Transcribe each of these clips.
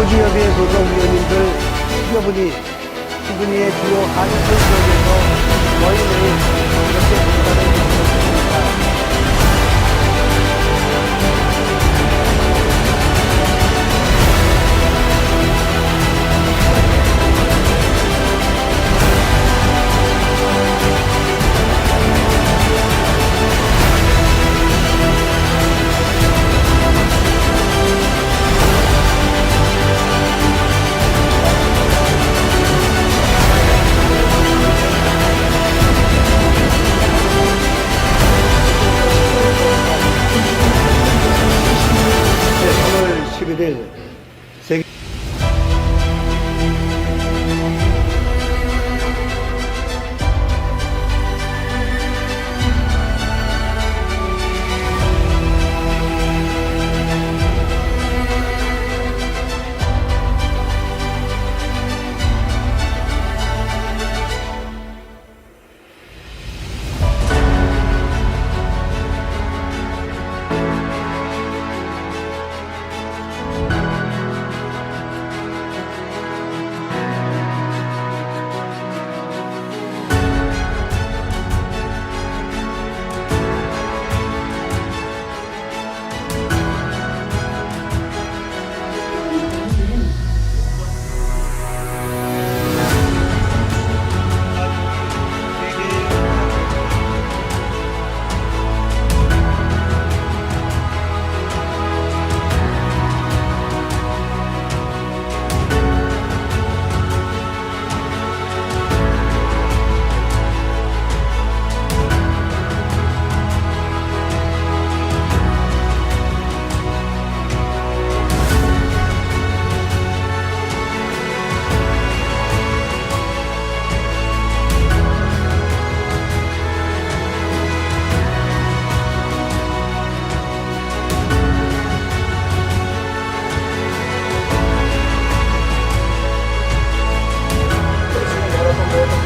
호주협의회 소속위원님들 휴교분이 시드니의 주요 한인촌 지역에서 거의 매일 이렇게 공간을 이루었습니다. 네, 3월 11일 세계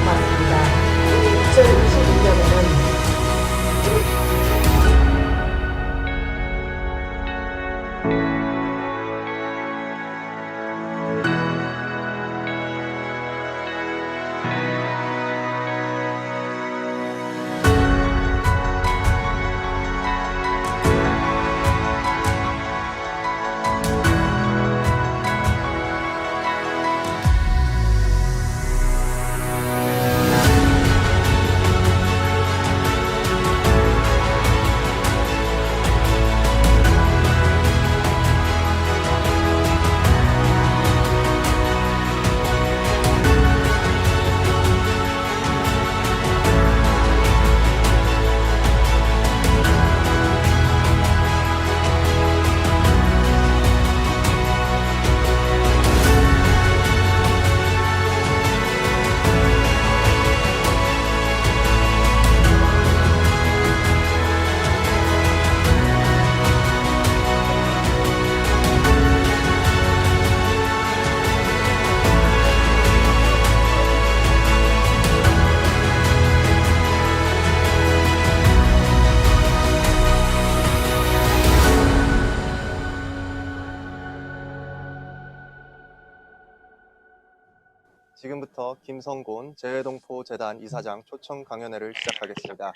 맞습니다. 2022년에는 지금부터 김성곤 재외동포 재단 이사장 초청 강연회를 시작하겠습니다.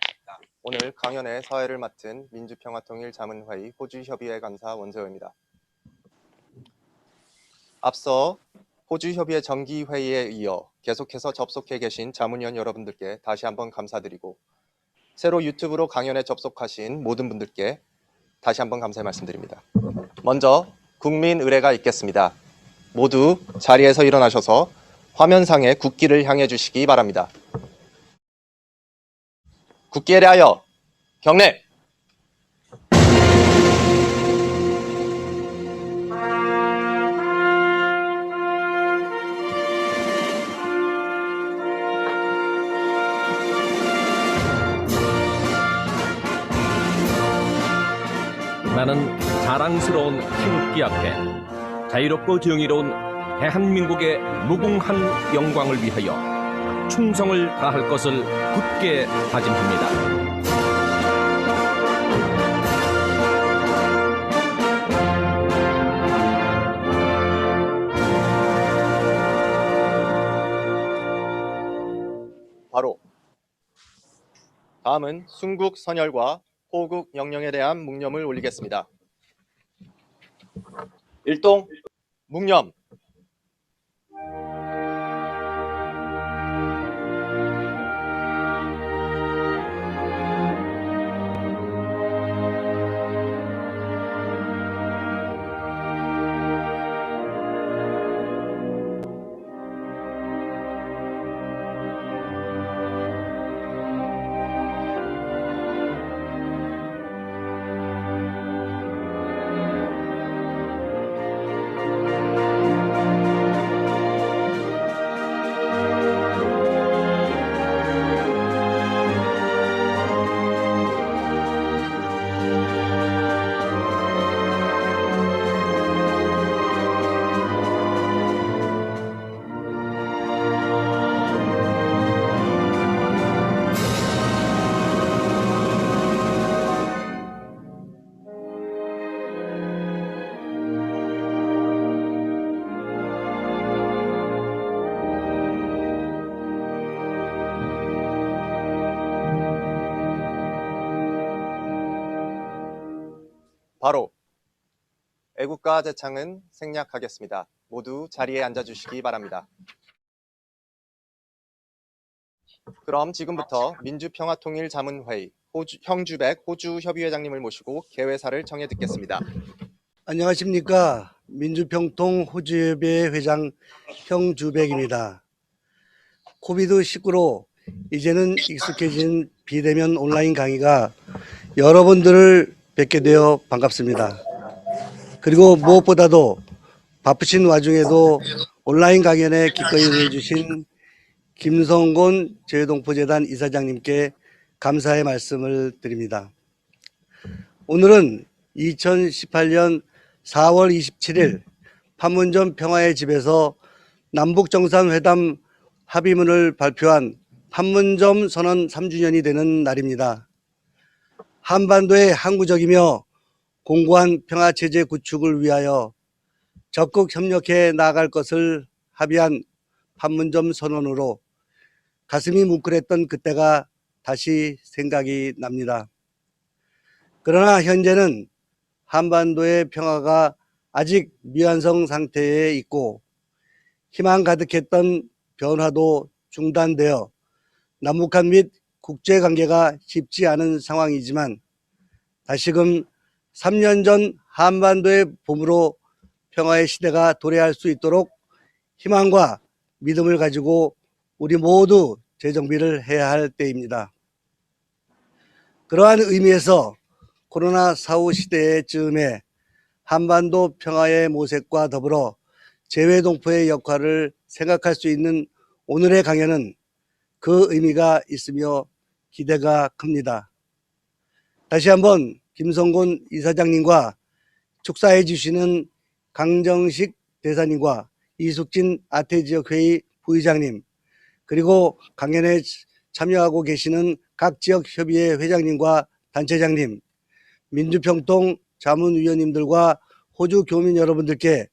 오늘 강연회 사회를 맡은 민주평화통일자문회의 호주협의회 간사 원세호입니다. 앞서 호주협의회 정기회의에 이어 계속해서 접속해 계신 자문위원 여러분들께 다시 한번 감사드리고 새로 유튜브로 강연에 접속하신 모든 분들께 다시 한번 감사의 말씀드립니다. 먼저 국민 의례가 있겠습니다. 모두 자리에서 일어나셔서 화면상의 국기를 향해 주시기 바랍니다. 국기에 대하여 경례! 나는 자랑스러운 태극기 앞에 자유롭고 정의로운 대한민국의 무궁한 영광을 위하여 충성을 다할 것을 굳게 다짐합니다. 바로 다음은 순국 선열과 호국 영령에 대한 묵념을 올리겠습니다. 일동 묵념. 바로 애국가 제창은 생략하겠습니다. 모두 자리에 앉아주시기 바랍니다. 그럼 지금부터 민주평화통일자문회의 형주백 호주협의회장님을 모시고 개회사를 청해 듣겠습니다. 안녕하십니까. 민주평통 호주협의회 회장 형주백입니다. 코비드19로 이제는 익숙해진 비대면 온라인 강의가 여러분들을 뵙게 되어 반갑습니다. 그리고 무엇보다도 바쁘신 와중에도 온라인 강연에 기꺼이 응해주신 김성곤 재외동포재단 이사장님께 감사의 말씀을 드립니다. 오늘은 2018년 4월 27일 판문점 평화의 집에서 남북정상회담 합의문을 발표한 판문점 선언 3주년이 되는 날입니다. 한반도의 항구적이며 공고한 평화체제 구축을 위하여 적극 협력해 나아갈 것을 합의한 판문점 선언으로 가슴이 뭉클했던 그때가 다시 생각이 납니다. 그러나 현재는 한반도의 평화가 아직 미완성 상태에 있고 희망 가득했던 변화도 중단되어 남북한 및 국제관계가 쉽지 않은 상황이지만 다시금 3년 전 한반도의 봄으로 평화의 시대가 도래할 수 있도록 희망과 믿음을 가지고 우리 모두 재정비를 해야 할 때입니다. 그러한 의미에서 코로나 사후 시대의 즈음에 한반도 평화의 모색과 더불어 재외동포의 역할을 생각할 수 있는 오늘의 강연은 그 의미가 있으며 기대가 큽니다. 다시 한번 김성곤 이사장님과 축사해 주시는 강정식 대사님과 이숙진 아태지역회의 부의장님, 그리고 강연에 참여하고 계시는 각 지역협의회 회장님과 단체장님, 민주평통 자문위원님들과 호주 교민 여러분들께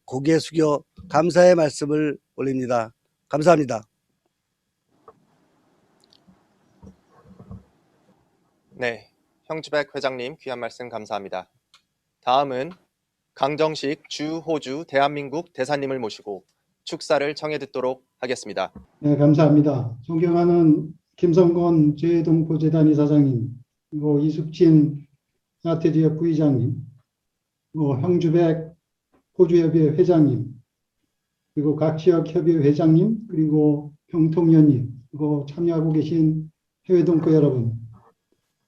고개 숙여 감사의 말씀을 올립니다. 감사합니다. 네, 형주백 회장님 귀한 말씀 감사합니다. 다음은 강정식 주 호주 대한민국 대사님을 모시고 축사를 청해 듣도록 하겠습니다. 네, 감사합니다. 존경하는 김성곤 재외동포재단 이사장님, 그리고 이숙진 아태지역 부의장님, 그리고 형주백 호주협의회 회장님, 그리고 각 지역 협의회 회장님, 그리고 평통위원님, 그리고 참여하고 계신 해외동포 여러분,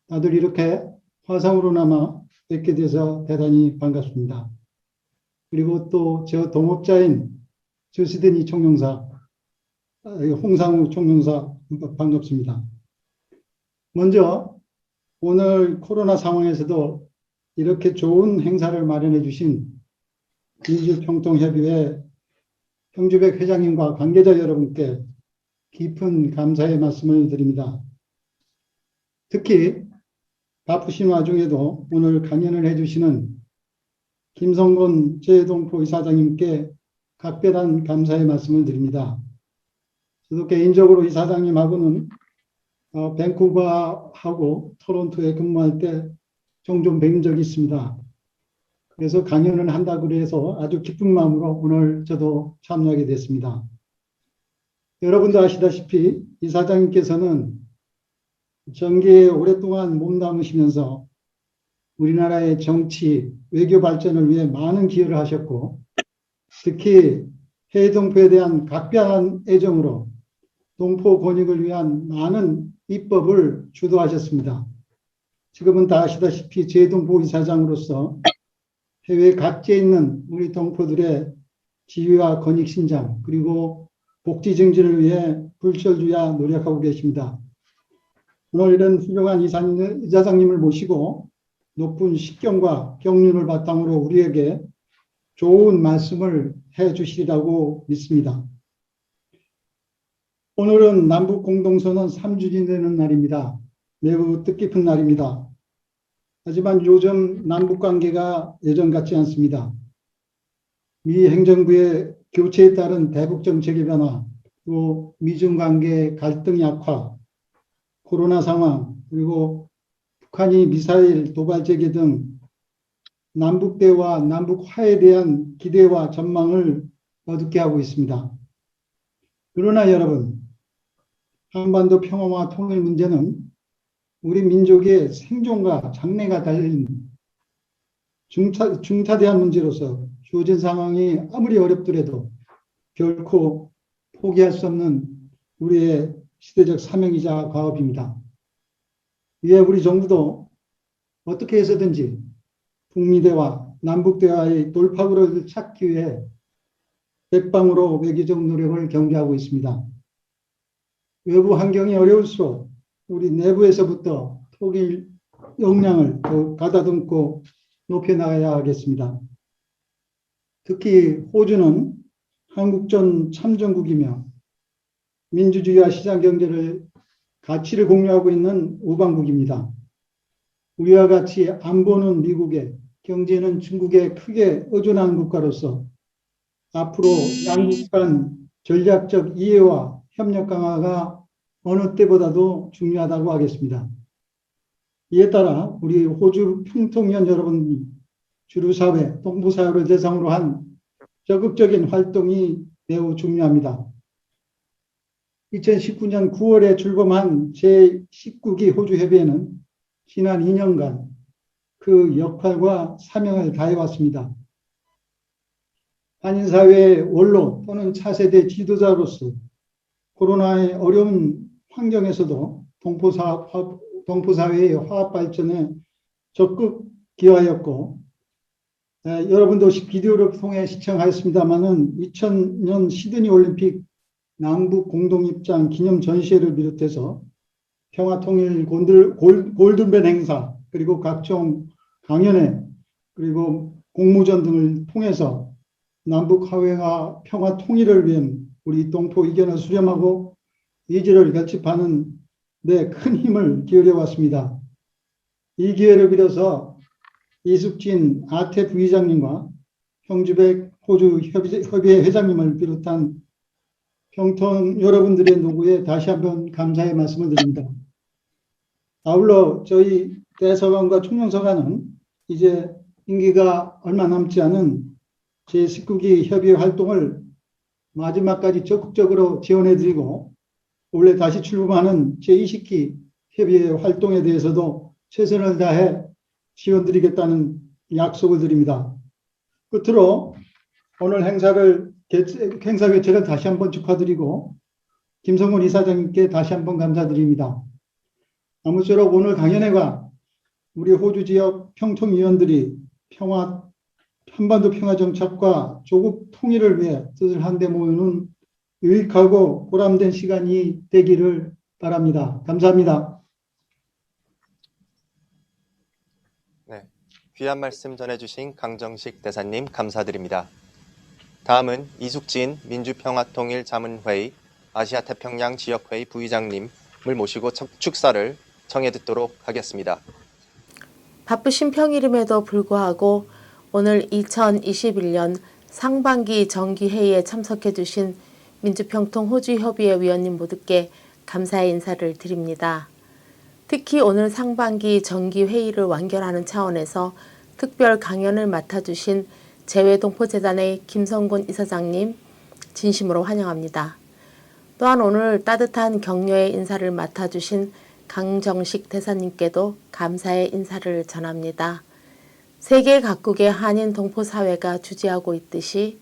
다들 이렇게 화상으로나마 뵙게 돼서 대단히 반갑습니다. 그리고 또 저 동업자인 저시드니 총영사, 홍상우 총영사 반갑습니다. 먼저 오늘 코로나 상황에서도 이렇게 좋은 행사를 마련해 주신 민주평통협의회 형주백 회장님과 관계자 여러분께 깊은 감사의 말씀을 드립니다. 특히 바쁘신 와중에도 오늘 강연을 해주시는 김성곤 재외동포 이사장님께 각별한 감사의 말씀을 드립니다. 저도 개인적으로 이사장님하고는 밴쿠버하고 토론토에 근무할 때 종종 뵌 적이 있습니다. 그래서 강연을 한다고 해서 아주 기쁜 마음으로 오늘 저도 참여하게 됐습니다. 여러분도 아시다시피 이사장님께서는 정계에 오랫동안 몸담으시면서 우리나라의 정치, 외교 발전을 위해 많은 기여를 하셨고, 특히 해외 동포에 대한 각별한 애정으로 동포 권익을 위한 많은 입법을 주도하셨습니다. 지금은 다 아시다시피 재동포 이사장으로서 해외 각지에 있는 우리 동포들의 지위와 권익 신장 그리고 복지 증진을 위해 불철주야 노력하고 계십니다. 오늘 이런 훌륭한 이사장님을 모시고 높은 식견과 경륜을 바탕으로 우리에게 좋은 말씀을 해 주시리라고 믿습니다. 오늘은 남북 공동선언 3주년이 되는 날입니다. 매우 뜻깊은 날입니다. 하지만 요즘 남북 관계가 예전 같지 않습니다. 미 행정부의 교체에 따른 대북 정책의 변화, 또 미중 관계 갈등 약화, 코로나 상황, 그리고 북한이 미사일 도발 재개 등 남북 대화, 남북 화해에 대한 기대와 전망을 어둡게 하고 있습니다. 그러나 여러분, 한반도 평화와 통일 문제는 우리 민족의 생존과 장래가 달린 중차대한 문제로서 주어진 상황이 아무리 어렵더라도 결코 포기할 수 없는 우리의 시대적 사명이자 과업입니다. 이에 우리 정부도 어떻게 해서든지 북미 대화, 남북 대화의 돌파구를 찾기 위해 백방으로 외교적 노력을 경비하고 있습니다. 외부 환경이 어려울수록 우리 내부에서부터 통일 역량을 더욱 가다듬고 높여나가야 하겠습니다. 특히 호주는 한국전 참전국이며 민주주의와 시장경제를 가치를 공유하고 있는 우방국입니다. 우리와 같이 안보는 미국에, 경제는 중국에 크게 의존하는 국가로서 앞으로 양국 간 전략적 이해와 협력 강화가 어느 때보다도 중요하다고 하겠습니다. 이에 따라 우리 호주 평통위원 여러분 주류사회, 동포사회를 대상으로 한 적극적인 활동이 매우 중요합니다. 2019년 9월에 출범한 제19기 호주협의회는 지난 2년간 그 역할과 사명을 다해왔습니다. 한인사회의 원로 또는 차세대 지도자로서 코로나의 어려운 환경에서도 동포사회의 화합 발전에 적극 기여하였고, 여러분도 비디오를 통해 시청하였습니다마는 2000년 시드니 올림픽 남북 공동입장 기념 전시회를 비롯해서 평화통일 골든벨 행사, 그리고 각종 강연회, 그리고 공모전 등을 통해서 남북 화해와 평화 통일을 위한 우리 동포 의견을 수렴하고 의지를 결집하는 데 큰 힘을 기울여 왔습니다. 이 기회를 빌어서 이숙진 아태 부의장님과 형주백 호주 협의회 회장님을 비롯한 평통 여러분들의 노고에 다시 한번 감사의 말씀을 드립니다. 아울러 저희 대서관과 총영서관은 이제 임기가 얼마 남지 않은 제19기 협의회 활동을 마지막까지 적극적으로 지원해드리고 원래 다시 출범하는 제20기 협의회 활동에 대해서도 최선을 다해 지원드리겠다는 약속을 드립니다. 끝으로 오늘 행사 개최를 다시 한번 축하드리고 김성훈 이사장님께 다시 한번 감사드립니다. 아무쪼록 오늘 강연회가 우리 호주 지역 평통위원들이 한반도 평화 정착과 조국 통일을 위해 뜻을 한데 모으는 유익하고 보람된 시간이 되기를 바랍니다. 감사합니다. 네, 귀한 말씀 전해주신 강정식 대사님 감사드립니다. 다음은 이숙진 민주평화통일자문회의 아시아태평양 지역회의 부의장님을 모시고 축사를 청해 듣도록 하겠습니다. 바쁘신 평일임에도 불구하고 오늘 2021년 상반기 정기회의에 참석해 주신 민주평통호주협의회 위원님 모두께 감사의 인사를 드립니다. 특히 오늘 상반기 정기회의를 완결하는 차원에서 특별 강연을 맡아주신 재외동포재단의 김성곤 이사장님 진심으로 환영합니다. 또한 오늘 따뜻한 격려의 인사를 맡아주신 강정식 대사님께도 감사의 인사를 전합니다. 세계 각국의 한인 동포사회가 주재하고 있듯이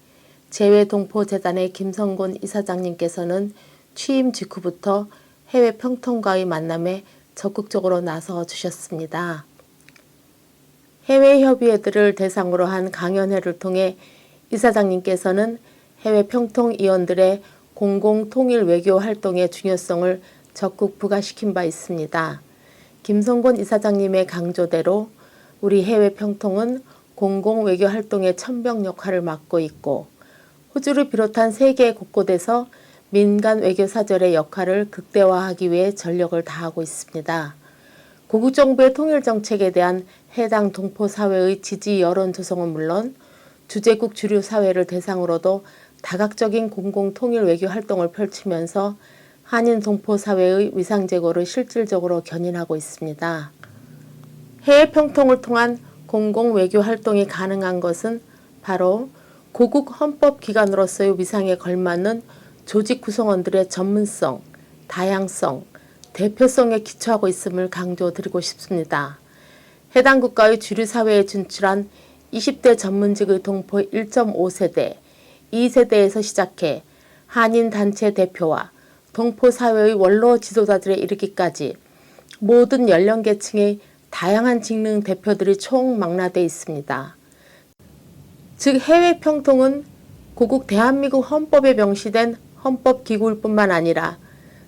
재외동포재단의 김성곤 이사장님께서는 취임 직후부터 해외 평통과의 만남에 적극적으로 나서 주셨습니다. 해외 협의회들을 대상으로 한 강연회를 통해 이사장님께서는 해외 평통위원들의 공공통일 외교 활동의 중요성을 적극 부각시킨 바 있습니다. 김성곤 이사장님의 강조대로 우리 해외 평통은 공공 외교 활동의 천병 역할을 맡고 있고 호주를 비롯한 세계 곳곳에서 민간 외교사절의 역할을 극대화하기 위해 전력을 다하고 있습니다. 고국 정부의 통일 정책에 대한 해당 동포사회의 지지 여론 조성은 물론 주재국 주류 사회를 대상으로도 다각적인 공공 통일 외교 활동을 펼치면서 한인 동포사회의 위상 제고를 실질적으로 견인하고 있습니다. 해외 평통을 통한 공공 외교 활동이 가능한 것은 바로 고국 헌법기관으로서의 위상에 걸맞는 조직 구성원들의 전문성, 다양성, 대표성에 기초하고 있음을 강조드리고 싶습니다. 해당 국가의 주류사회에 진출한 20대 전문직의 동포 1.5세대, 2세대에서 시작해 한인단체 대표와 동포사회의 원로 지도자들에 이르기까지 모든 연령계층의 다양한 직능 대표들이 총망라되어 있습니다. 즉 해외 평통은 고국 대한민국 헌법에 명시된 헌법기구일 뿐만 아니라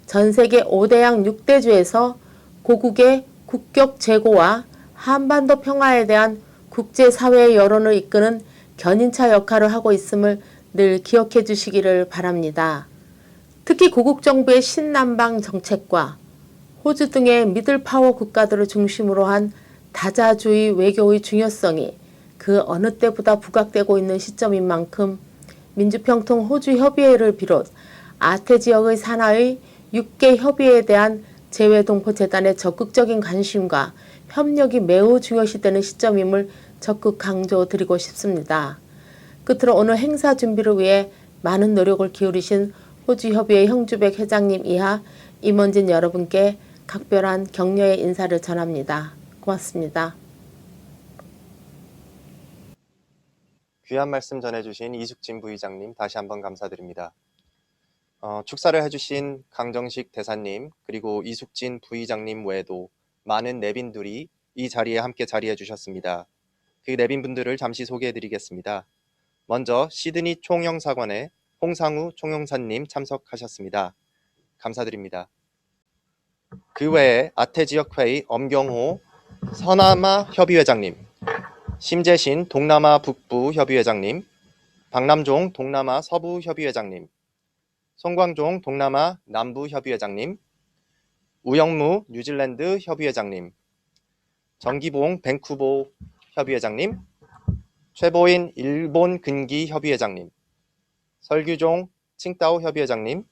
전 세계 5대양 6대주에서 고국의 국격 제고와 한반도 평화에 대한 국제사회의 여론을 이끄는 견인차 역할을 하고 있음을 늘 기억해 주시기를 바랍니다. 특히 고국 정부의 신남방 정책과 호주 등의 미들파워 국가들을 중심으로 한 다자주의 외교의 중요성이 그 어느 때보다 부각되고 있는 시점인 만큼 민주평통 호주협의회를 비롯 아태 지역의 산하의 6개 협의회에 대한 재외동포재단의 적극적인 관심과 협력이 매우 중요시되는 시점임을 적극 강조드리고 싶습니다. 끝으로 오늘 행사 준비를 위해 많은 노력을 기울이신 호주협의회 형주백 회장님 이하 임원진 여러분께 각별한 격려의 인사를 전합니다. 고맙습니다. 귀한 말씀 전해주신 이숙진 부의장님 다시 한번 감사드립니다. 축사를 해주신 강정식 대사님 그리고 이숙진 부의장님 외에도 많은 내빈들이 이 자리에 함께 자리해 주셨습니다. 그 내빈분들을 잠시 소개해드리겠습니다. 먼저 시드니 총영사관의 홍상우 총영사님 참석하셨습니다. 감사드립니다. 그 외에 아태지역회의 엄경호 서남아 협의회장님, 심재신 동남아 북부 협의회장님, 박남종 동남아 서부 협의회장님, 송광종 동남아 남부 협의회장님, 우영무 뉴질랜드 협의회장님, 정기봉 밴쿠버 협의회장님, 최보인 일본 근기 협의회장님, 설규종 칭따오 협의회장님,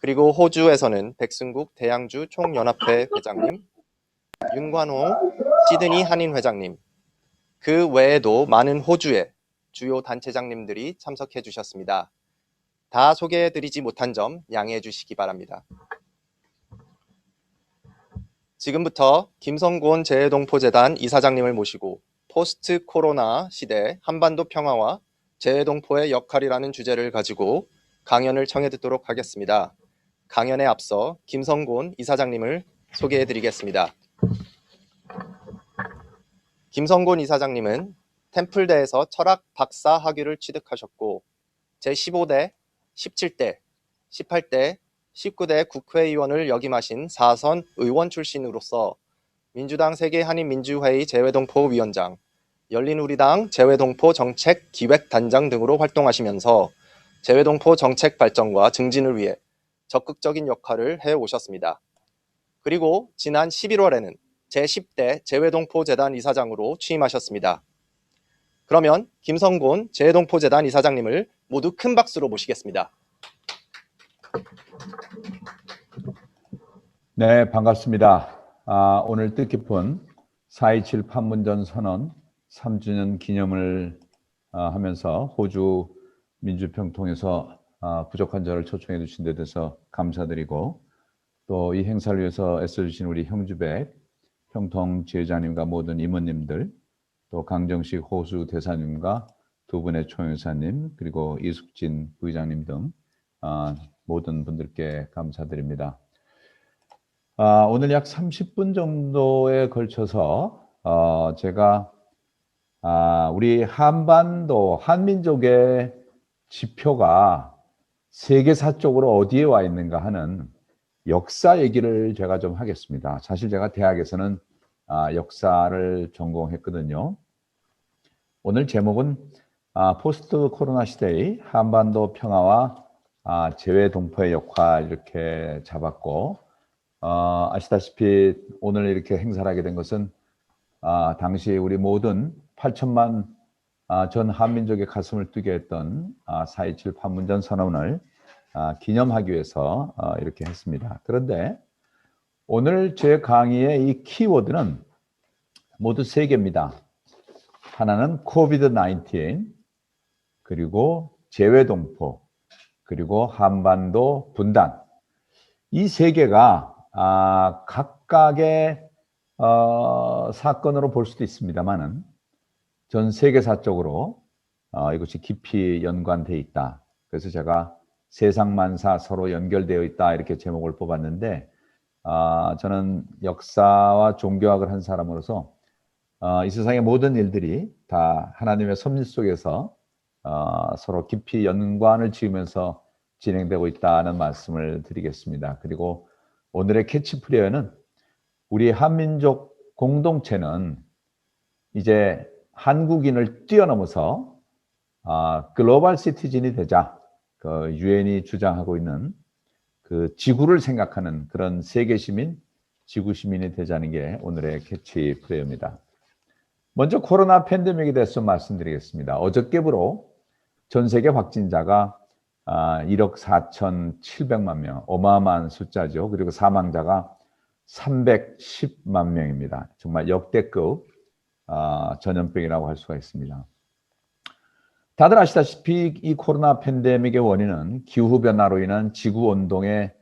그리고 호주에서는 백승국 대양주 총연합회 회장님, 윤관호 시드니 한인 회장님, 그 외에도 많은 호주의 주요 단체장님들이 참석해 주셨습니다. 다 소개해드리지 못한 점 양해해 주시기 바랍니다. 지금부터 김성곤 재외동포재단 이사장님을 모시고 포스트 코로나 시대 한반도 평화와 재외동포의 역할이라는 주제를 가지고 강연을 청해 듣도록 하겠습니다. 강연에 앞서 김성곤 이사장님을 소개해드리겠습니다. 김성곤 이사장님은 템플대에서 철학 박사 학위를 취득하셨고 제15대, 17대, 18대, 19대 국회의원을 역임하신 4선 의원 출신으로서 민주당 세계한인민주회의 재외동포위원장, 열린우리당 재외동포 정책 기획단장 등으로 활동하시면서 재외동포 정책 발전과 증진을 위해 적극적인 역할을 해오셨습니다. 그리고 지난 11월에는 제10대 재외동포재단 이사장으로 취임하셨습니다. 그러면 김성곤 재외동포재단 이사장님을 모두 큰 박수로 모시겠습니다. 네, 반갑습니다. 오늘 뜻깊은 4.27 판문점 선언 3주년 기념을 하면서 호주 민주평통에서 부족한 저를 초청해 주신 데 대해서 감사드리고, 또 이 행사를 위해서 애써주신 우리 형주백, 평통 지회장님과 모든 임원님들, 또 강정식 호수 대사님과 두 분의 총회사님, 그리고 이숙진 부의장님 등 모든 분들께 감사드립니다. 오늘 약 30분 정도에 걸쳐서 제가 우리 한반도 한민족의 지표가 세계사적으로 어디에 와 있는가 하는 역사 얘기를 제가 좀 하겠습니다. 사실 제가 대학에서는 역사를 전공했거든요. 오늘 제목은 포스트 코로나 시대의 한반도 평화와 재외 동포의 역할 이렇게 잡았고, 아시다시피 오늘 이렇게 행사를 하게 된 것은 당시 우리 모든 8천만 전 한민족의 가슴을 뛰게 했던 4.27 판문점 선언을 기념하기 위해서 이렇게 했습니다. 그런데 오늘 제 강의의 이 키워드는 모두 세 개입니다. 하나는 코비드-19, 그리고 재외동포, 그리고 한반도 분단. 이 세 개가 각각의 사건으로 볼 수도 있습니다만은 전 세계사적으로 이것이 깊이 연관되어 있다. 그래서 제가 세상만사 서로 연결되어 있다 이렇게 제목을 뽑았는데, 저는 역사와 종교학을 한 사람으로서 이 세상의 모든 일들이 다 하나님의 섭리 속에서 서로 깊이 연관을 지으면서 진행되고 있다는 말씀을 드리겠습니다. 그리고 오늘의 캐치프레이어는 우리 한민족 공동체는 이제 한국인을 뛰어넘어서 글로벌 시티즌이 되자, 그 유엔이 주장하고 있는 그 지구를 생각하는 그런 세계 시민, 지구 시민이 되자는 게 오늘의 캐치프레이어입니다. 먼저 코로나 팬데믹에 대해서 말씀드리겠습니다. 어저께부로 전 세계 확진자가 1억 4,700만 명, 어마어마한 숫자죠. 그리고 사망자가 310만 명입니다. 정말 역대급 전염병이라고 할 수가 있습니다. 다들 아시다시피 이 코로나 팬데믹의 원인은 기후변화로 인한 지구온도의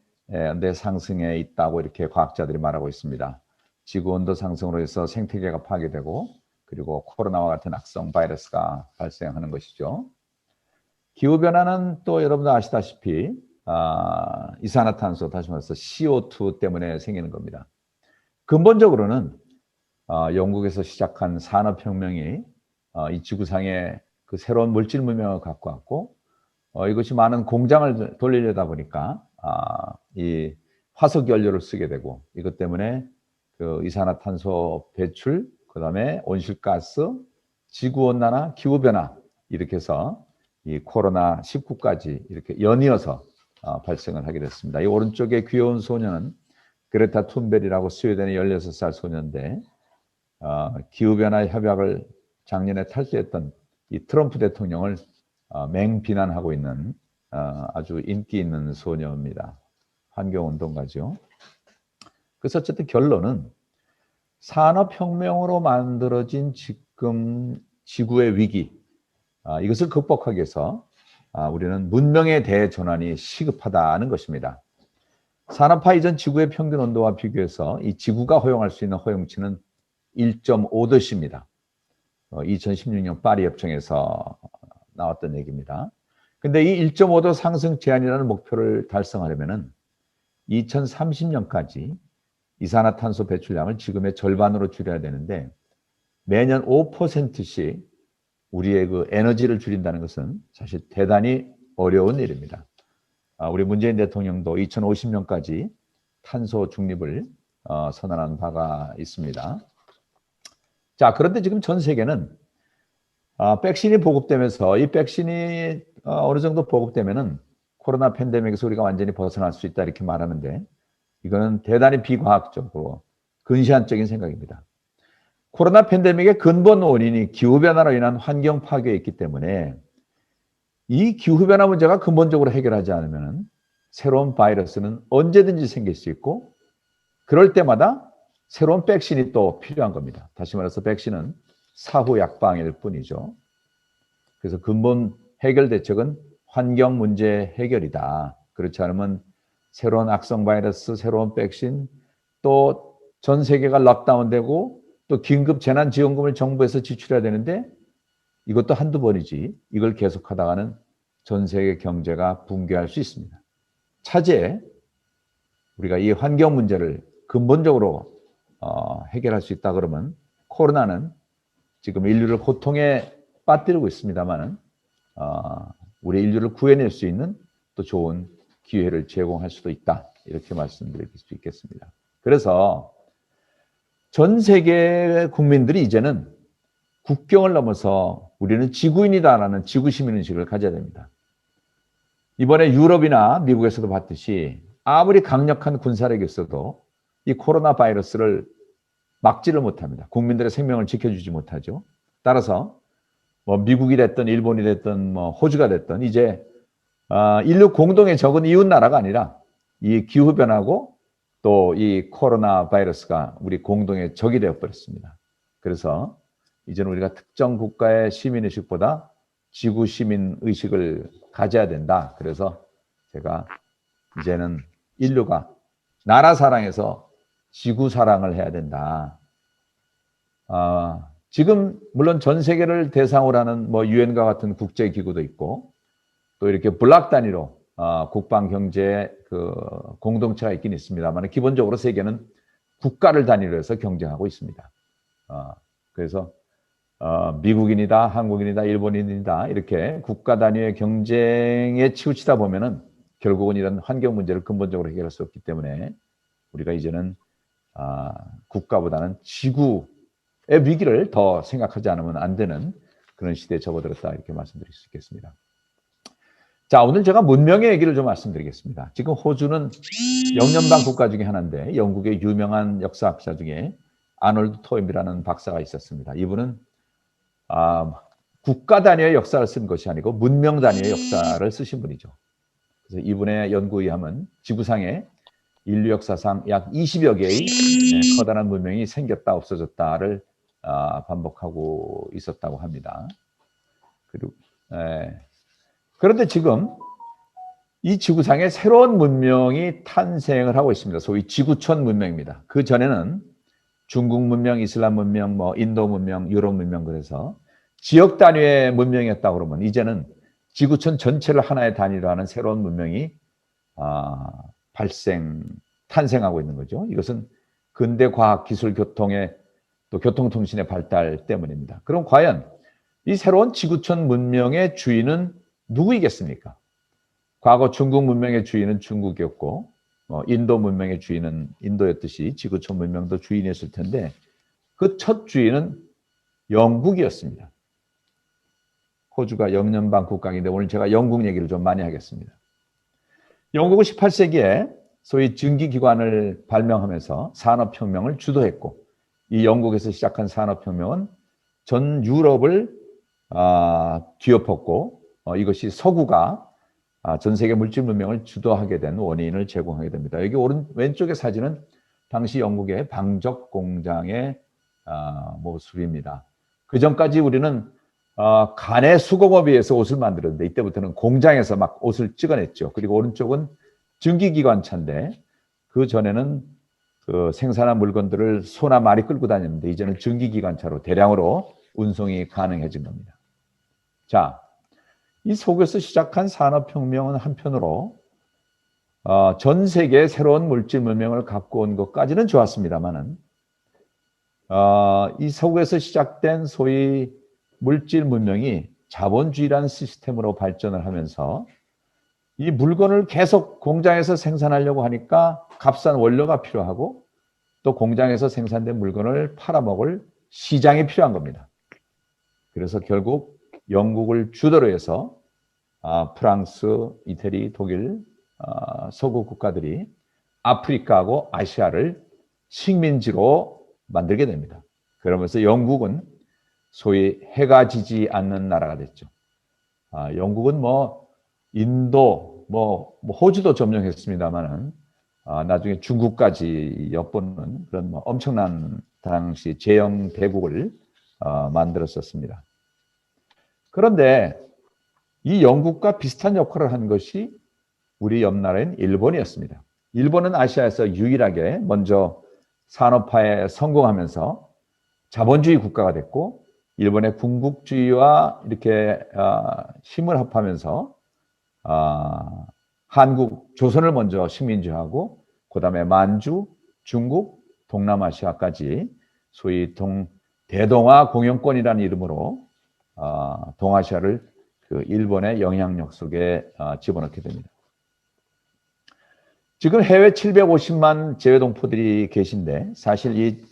상승에 있다고 이렇게 과학자들이 말하고 있습니다. 지구온도 상승으로 해서 생태계가 파괴되고, 그리고 코로나와 같은 악성 바이러스가 발생하는 것이죠. 기후변화는 또 여러분들 아시다시피 이산화탄소, 다시 말해서 CO2 때문에 생기는 겁니다. 근본적으로는 영국에서 시작한 산업혁명이 이 지구상에 그 새로운 물질 문명을 갖고 왔고, 이것이 많은 공장을 돌리려다 보니까 이 화석 연료를 쓰게 되고, 이것 때문에 그 이산화탄소 배출, 그 다음에 온실가스, 지구온난화, 기후변화 이렇게 해서 이 코로나19까지 이렇게 연이어서 발생을 하게 됐습니다. 이 오른쪽에 귀여운 소녀는 그레타 툰베리라고 스웨덴의 16살 소녀인데, 기후변화 협약을 작년에 탈퇴했던 이 트럼프 대통령을 맹비난하고 있는 아주 인기 있는 소녀입니다. 환경운동가죠. 그래서 어쨌든 결론은 산업혁명으로 만들어진 지금 지구의 위기, 이것을 극복하기 위해서 우리는 문명의 대전환이 시급하다는 것입니다. 산업화 이전 지구의 평균 온도와 비교해서 이 지구가 허용할 수 있는 허용치는 1.5도씨입니다. 2016년 파리 협정에서 나왔던 얘기입니다. 근데 이 1.5도 상승 제한이라는 목표를 달성하려면은 2030년까지 이산화탄소 배출량을 지금의 절반으로 줄여야 되는데, 매년 5%씩 우리의 그 에너지를 줄인다는 것은 사실 대단히 어려운 일입니다. 우리 문재인 대통령도 2050년까지 탄소 중립을 선언한 바가 있습니다. 자, 그런데 지금 전 세계는 백신이 보급되면서 이 백신이 어느 정도 보급되면은 코로나 팬데믹에서 우리가 완전히 벗어날 수 있다 이렇게 말하는데, 이거는 대단히 비과학적으로 근시안적인 생각입니다. 코로나 팬데믹의 근본 원인이 기후변화로 인한 환경 파괴에 있기 때문에 이 기후변화 문제가 근본적으로 해결하지 않으면 새로운 바이러스는 언제든지 생길 수 있고 그럴 때마다 새로운 백신이 또 필요한 겁니다. 다시 말해서 백신은 사후 약방일 뿐이죠. 그래서 근본 해결 대책은 환경 문제 해결이다. 그렇지 않으면 새로운 악성 바이러스, 새로운 백신, 또 전 세계가 락다운되고 또 긴급 재난지원금을 정부에서 지출해야 되는데 이것도 한두 번이지. 이걸 계속하다가는 전 세계 경제가 붕괴할 수 있습니다. 차제에 우리가 이 환경 문제를 근본적으로 해결할 수 있다 그러면 코로나는 지금 인류를 고통에 빠뜨리고 있습니다만 우리 인류를 구해낼 수 있는 또 좋은 기회를 제공할 수도 있다. 이렇게 말씀드릴 수 있겠습니다. 그래서 전 세계 국민들이 이제는 국경을 넘어서 우리는 지구인이다라는 지구시민의식을 가져야 됩니다. 이번에 유럽이나 미국에서도 봤듯이 아무리 강력한 군사력이 있어도 이 코로나 바이러스를 막지를 못합니다. 국민들의 생명을 지켜주지 못하죠. 따라서 뭐 미국이 됐든 일본이 됐든 뭐 호주가 됐든 이제 인류 공동의 적은 이웃 나라가 아니라 이 기후 변화고 또 이 코로나 바이러스가 우리 공동의 적이 되어 버렸습니다. 그래서 이제는 우리가 특정 국가의 시민의식보다 지구 시민의식을 가져야 된다. 그래서 제가 이제는 인류가 나라 사랑에서 지구 사랑을 해야 된다. 지금 물론 전 세계를 대상으로 하는 뭐 유엔과 같은 국제 기구도 있고 또 이렇게 블록 단위로 국방 경제 그 공동체가 있긴 있습니다만 기본적으로 세계는 국가를 단위로 해서 경쟁하고 있습니다. 그래서 미국인이다, 한국인이다, 일본인이다 이렇게 국가 단위의 경쟁에 치우치다 보면은 결국은 이런 환경 문제를 근본적으로 해결할 수 없기 때문에 우리가 이제는 국가보다는 지구의 위기를 더 생각하지 않으면 안 되는 그런 시대에 접어들었다 이렇게 말씀드릴 수 있겠습니다. 자, 오늘 제가 문명의 얘기를 좀 말씀드리겠습니다. 지금 호주는 영연방 국가 중에 하나인데 영국의 유명한 역사학자 중에 아놀드 토임이라는 박사가 있었습니다. 이분은 국가 단위의 역사를 쓴 것이 아니고 문명 단위의 역사를 쓰신 분이죠. 그래서 이분의 연구에 의하면 지구상에 인류 역사상 약 20여 개의 커다란 문명이 생겼다 없어졌다를 반복하고 있었다고 합니다. 그리고 그런데 지금 이 지구상에 새로운 문명이 탄생을 하고 있습니다. 소위 지구촌 문명입니다. 그 전에는 중국 문명, 이슬람 문명, 뭐 인도 문명, 유럽 문명 그래서 지역 단위의 문명이었다 그러면 이제는 지구촌 전체를 하나의 단위로 하는 새로운 문명이 탄생하고 있는 거죠. 이것은 근대 과학, 기술, 교통의 또 교통통신의 발달 때문입니다. 그럼 과연 이 새로운 지구촌 문명의 주인은 누구이겠습니까? 과거 중국 문명의 주인은 중국이었고 인도 문명의 주인은 인도였듯이 지구촌 문명도 주인이었을 텐데 그 첫 주인은 영국이었습니다. 호주가 영연방 국가인데 오늘 제가 영국 얘기를 좀 많이 하겠습니다. 영국은 18세기에 소위 증기기관을 발명하면서 산업혁명을 주도했고 이 영국에서 시작한 산업혁명은 전 유럽을 뒤엎었고 이것이 서구가 전 세계 물질 문명을 주도하게 된 원인을 제공하게 됩니다. 여기 왼쪽의 사진은 당시 영국의 방적 공장의 모습입니다. 그 전까지 우리는 간의 수공업에 의해서 옷을 만들었는데 이때부터는 공장에서 막 옷을 찍어냈죠. 그리고 오른쪽은 증기기관차인데 그 전에는 그 생산한 물건들을 소나 말이 끌고 다녔는데 이제는 증기기관차로 대량으로 운송이 가능해진 겁니다. 자, 이 속에서 시작한 산업혁명은 한편으로 전 세계에 새로운 물질 문명을 갖고 온 것까지는 좋았습니다만은 이 속에서 시작된 소위 물질 문명이 자본주의라는 시스템으로 발전을 하면서 이 물건을 계속 공장에서 생산하려고 하니까 값싼 원료가 필요하고 또 공장에서 생산된 물건을 팔아먹을 시장이 필요한 겁니다. 그래서 결국 영국을 주도로 해서 프랑스, 이태리, 독일, 서구 국가들이 아프리카하고 아시아를 식민지로 만들게 됩니다. 그러면서 영국은 소위 해가 지지 않는 나라가 됐죠. 영국은 뭐 인도, 호주도 점령했습니다만은 나중에 중국까지 엿보는 그런 엄청난 당시 제영 대국을 만들었었습니다. 그런데 이 영국과 비슷한 역할을 한 것이 우리 옆나라인 일본이었습니다. 일본은 아시아에서 유일하게 먼저 산업화에 성공하면서 자본주의 국가가 됐고, 일본의 군국주의와 이렇게 힘을 합하면서 한국, 조선을 먼저 식민지화하고, 그 다음에 만주, 중국, 동남아시아까지 소위 대동아 공영권이라는 이름으로 동아시아를 그 일본의 영향력 속에 집어넣게 됩니다. 지금 해외 750만 재외동포들이 계신데, 사실 이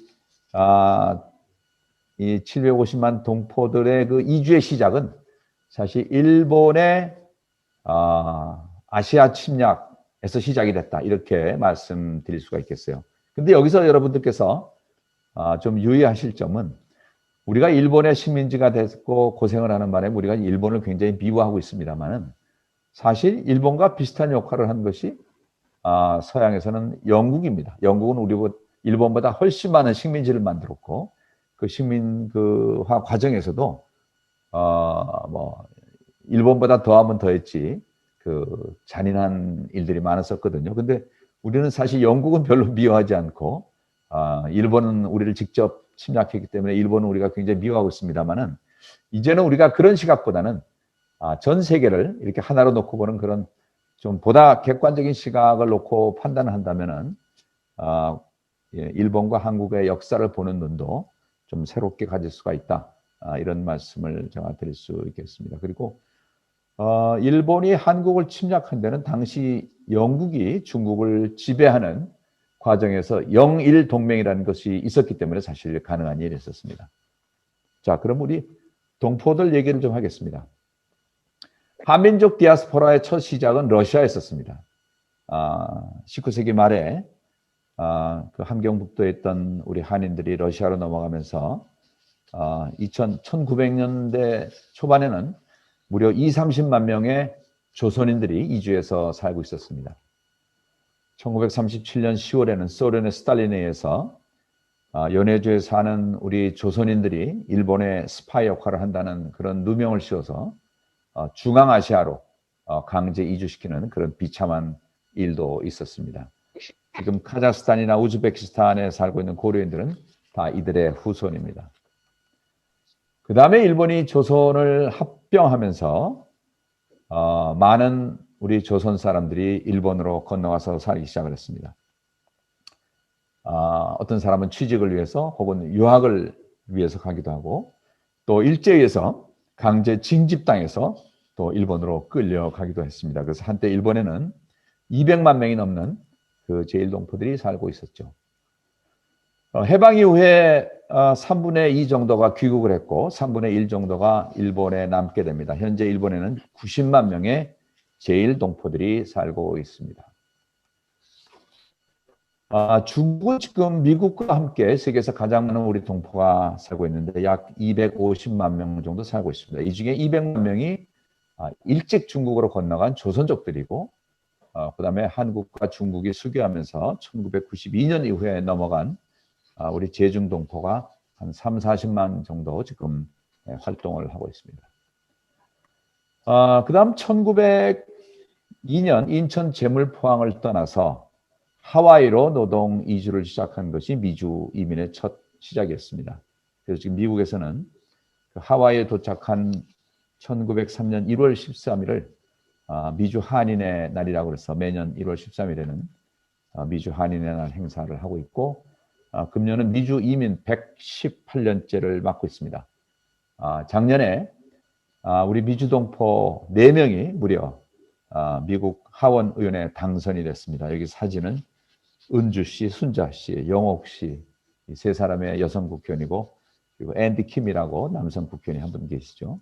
750만 동포들의 그 이주의 시작은 사실 일본의 아시아 침략에서 시작이 됐다, 이렇게 말씀드릴 수가 있겠어요. 근데 여기서 여러분들께서 좀 유의하실 점은, 우리가 일본의 식민지가 됐고 고생을 하는 바람에 우리가 일본을 굉장히 미워하고 있습니다만은, 사실 일본과 비슷한 역할을 한 것이 서양에서는 영국입니다. 영국은 일본보다 훨씬 많은 식민지를 만들었고, 그 식민화 과정에서도 일본보다 더하면 더했지 그 잔인한 일들이 많았었거든요. 근데 우리는 사실 영국은 별로 미워하지 않고, 일본은 우리를 직접 침략했기 때문에 일본은 우리가 굉장히 미워하고 있습니다만은, 이제는 우리가 그런 시각보다는 전 세계를 이렇게 하나로 놓고 보는 그런 좀 보다 객관적인 시각을 놓고 판단을 한다면은 일본과 한국의 역사를 보는 눈도 좀 새롭게 가질 수가 있다, 이런 말씀을 제가 드릴 수 있겠습니다. 그리고 일본이 한국을 침략한 데는 당시 영국이 중국을 지배하는 과정에서 영일 동맹이라는 것이 있었기 때문에 사실 가능한 일이었습니다. 자, 그럼 우리 동포들 얘기를 좀 하겠습니다. 한민족 디아스포라의 첫 시작은 러시아였었습니다. 19세기 말에 그 함경북도에 있던 우리 한인들이 러시아로 넘어가면서 1900년대 초반에는 무려 20-30만 명의 조선인들이 이주해서 살고 있었습니다. 1937년 10월에는 소련의 스탈린에 의해서 연해주에 사는 우리 조선인들이 일본의 스파이 역할을 한다는 그런 누명을 씌워서 중앙아시아로 강제 이주시키는 그런 비참한 일도 있었습니다. 지금 카자흐스탄이나 우즈베키스탄에 살고 있는 고려인들은 다 이들의 후손입니다. 그 다음에 일본이 조선을 합병하면서 많은 우리 조선 사람들이 일본으로 건너가서 살기 시작을 했습니다. 어떤 사람은 취직을 위해서 혹은 유학을 위해서 가기도 하고, 또 일제에 의해서 강제 징집당해서 또 일본으로 끌려가기도 했습니다. 그래서 한때 일본에는 200만 명이 넘는 그 제1동포들이 살고 있었죠. 해방 이후에 3분의 2 정도가 귀국을 했고 3분의 1 정도가 일본에 남게 됩니다. 현재 일본에는 90만 명의 제1동포들이 살고 있습니다. 중국은 지금 미국과 함께 세계에서 가장 많은 우리 동포가 살고 있는데 약 250만 명 정도 살고 있습니다. 이 중에 200만 명이 일찍 중국으로 건너간 조선족들이고, 그 다음에 한국과 중국이 수교하면서 1992년 이후에 넘어간 우리 제중동포가 한 30-40만 정도 지금 활동을 하고 있습니다. 그 다음 1902년 인천 제물포항을 떠나서 하와이로 노동 이주를 시작한 것이 미주 이민의 첫 시작이었습니다. 그래서 지금 미국에서는 하와이에 도착한 1903년 1월 13일을 미주 한인의 날이라고 해서 매년 1월 13일에는 미주 한인의 날 행사를 하고 있고, 금년은 미주 이민 118년째를 맞고 있습니다. 작년에 우리 미주 동포 4명이 무려 미국 하원 의원에 당선이 됐습니다. 여기 사진은 은주 씨, 순자 씨, 영옥 씨, 이 3사람의 여성 국회의원이고, 그리고 앤디 킴이라고 남성 국회의원이 한 분 계시죠.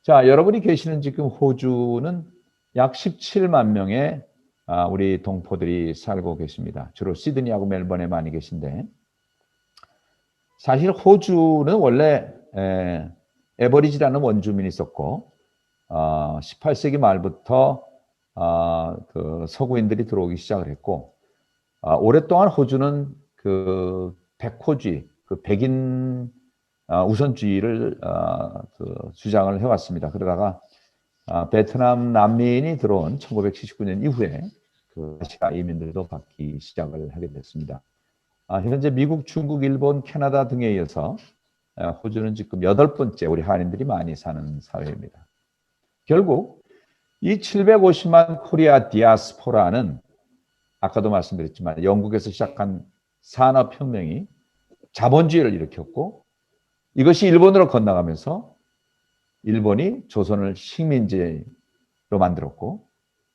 자, 여러분이 계시는 지금 호주는 약 17만 명의 우리 동포들이 살고 계십니다. 주로 시드니하고 멜번에 많이 계신데, 사실 호주는 원래 에버리지라는 원주민이 있었고 18세기 말부터 그 서구인들이 들어오기 시작을 했고, 오랫동안 호주는 그 백호주의, 그 백인 우선주의를 그 주장을 해왔습니다. 그러다가 베트남 난민이 들어온 1979년 이후에 그 아시아 이민들도 받기 시작을 하게 됐습니다. 현재 미국, 중국, 일본, 캐나다 등에 이어서 호주는 지금 8번째 우리 한인들이 많이 사는 사회입니다. 결국 이 750만 코리아 디아스포라는 아까도 말씀드렸지만 영국에서 시작한 산업혁명이 자본주의를 일으켰고, 이것이 일본으로 건너가면서 일본이 조선을 식민지로 만들었고,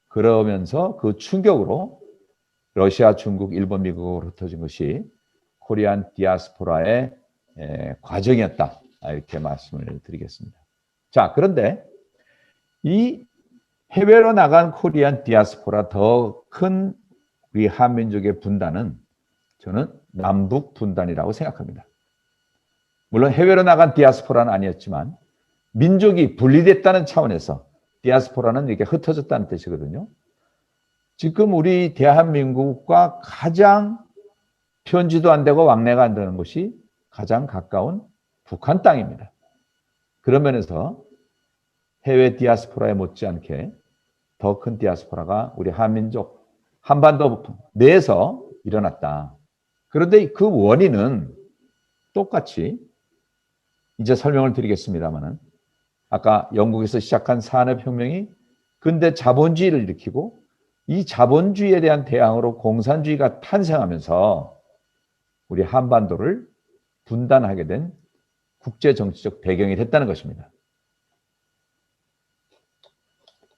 그러면서 그 충격으로 러시아, 중국, 일본, 미국으로 흩어진 것이 코리안 디아스포라의 과정이었다. 이렇게 말씀을 드리겠습니다. 자, 그런데 이 해외로 나간 코리안 디아스포라 더 큰 우리 한민족의 분단은 저는 남북 분단이라고 생각합니다. 물론 해외로 나간 디아스포라는 아니었지만 민족이 분리됐다는 차원에서 디아스포라는 이렇게 흩어졌다는 뜻이거든요. 지금 우리 대한민국과 가장 편지도 안 되고 왕래가 안 되는 곳이 가장 가까운 북한 땅입니다. 그런 면에서 해외 디아스포라에 못지않게 더 큰 디아스포라가 우리 한민족 한반도 내에서 일어났다. 그런데 그 원인은 똑같이 이제 설명을 드리겠습니다만은, 아까 영국에서 시작한 산업혁명이 근대 자본주의를 일으키고, 이 자본주의에 대한 대항으로 공산주의가 탄생하면서 우리 한반도를 분단하게 된 국제정치적 배경이 됐다는 것입니다.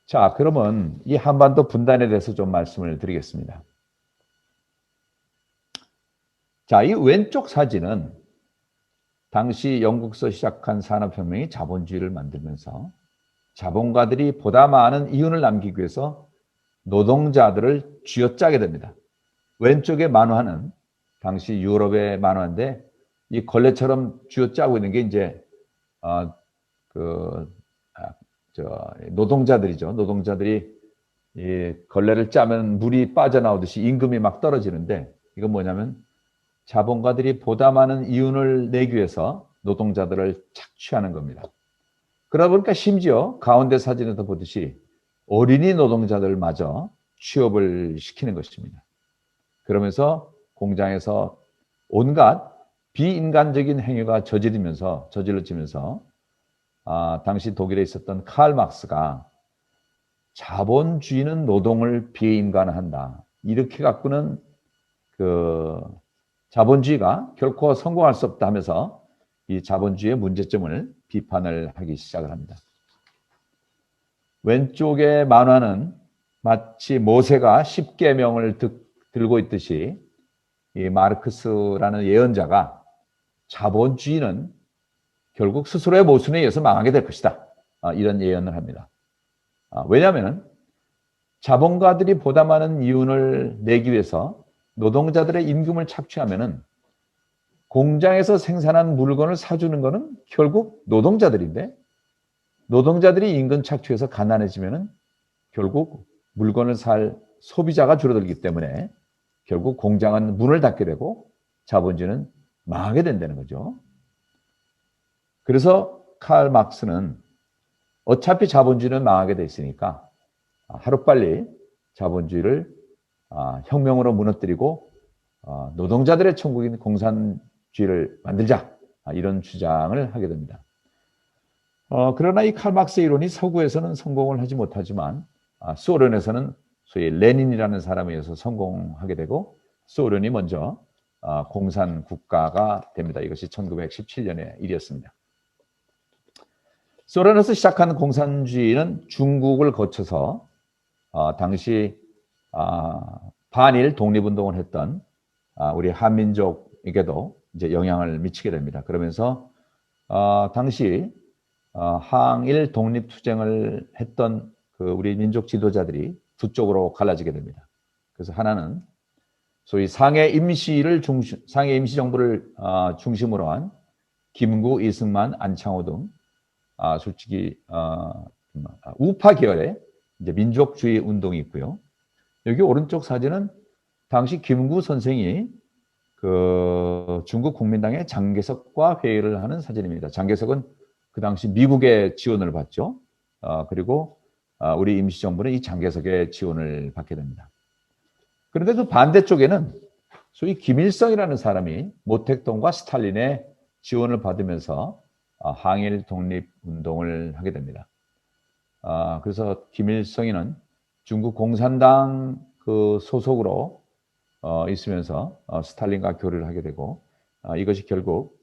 자, 그러면 이 한반도 분단에 대해서 좀 말씀을 드리겠습니다. 자, 이 왼쪽 사진은 당시 영국에서 시작한 산업혁명이 자본주의를 만들면서 자본가들이 보다 많은 이윤을 남기기 위해서 노동자들을 쥐어짜게 됩니다. 왼쪽의 만화는 당시 유럽의 만화인데, 이 걸레처럼 쥐어짜고 있는 게 이제 노동자들이죠. 노동자들이 이 걸레를 짜면 물이 빠져나오듯이 임금이 막 떨어지는데, 이건 뭐냐면 자본가들이 보다 많은 이윤을 내기 위해서 노동자들을 착취하는 겁니다. 그러다 보니까 심지어 가운데 사진에서 보듯이 어린이 노동자들마저 취업을 시키는 것입니다. 그러면서 공장에서 온갖 비인간적인 행위가 저질러지면서 당시 독일에 있었던 칼 막스가 자본주의는 노동을 비인간화한다, 이렇게 갖고는 그 자본주의가 결코 성공할 수 없다 하면서 이 자본주의의 문제점을 비판을 하기 시작을 합니다. 왼쪽의 만화는 마치 모세가 십계명을 들고 있듯이 이 마르크스라는 예언자가 자본주의는 결국 스스로의 모순에 의해서 망하게 될 것이다, 이런 예언을 합니다. 왜냐하면 자본가들이 보다 많은 이윤을 내기 위해서 노동자들의 임금을 착취하면은 공장에서 생산한 물건을 사주는 것은 결국 노동자들인데, 노동자들이 임금 착취해서 가난해지면은 결국 물건을 살 소비자가 줄어들기 때문에 결국 공장은 문을 닫게 되고 자본주의는 망하게 된다는 거죠. 그래서 칼 막스는 어차피 자본주의는 망하게 돼 있으니까 하루빨리 자본주의를 혁명으로 무너뜨리고 노동자들의 천국인 공산주의를 만들자, 이런 주장을 하게 됩니다. 그러나 이 칼 막스의 이론이 서구에서는 성공을 하지 못하지만 소련에서는 소위 레닌이라는 사람에 의해서 성공하게 되고, 소련이 먼저 공산 국가가 됩니다. 이것이 1917년의 일이었습니다. 소련에서 시작한 공산주의는 중국을 거쳐서 당시 반일 독립운동을 했던 우리 한민족에게도 이제 영향을 미치게 됩니다. 그러면서 당시 항일 독립투쟁을 했던 그 우리 민족 지도자들이 두 쪽으로 갈라지게 됩니다. 그래서 하나는 소위 상해 임시정부를 중심으로 한 김구, 이승만, 안창호 등 솔직히 우파 계열의 이제 민족주의 운동이 있고요. 여기 오른쪽 사진은 당시 김구 선생이 그 중국 국민당의 장개석과 회의를 하는 사진입니다. 장개석은 그 당시 미국의 지원을 받죠. 그리고 우리 임시정부는 이 장개석의 지원을 받게 됩니다. 그런데 그 반대쪽에는 소위 김일성이라는 사람이 모택동과 스탈린의 지원을 받으면서 항일 독립운동을 하게 됩니다. 그래서 김일성이는 중국 공산당 그 소속으로 있으면서 스탈린과 교류를 하게 되고 이것이 결국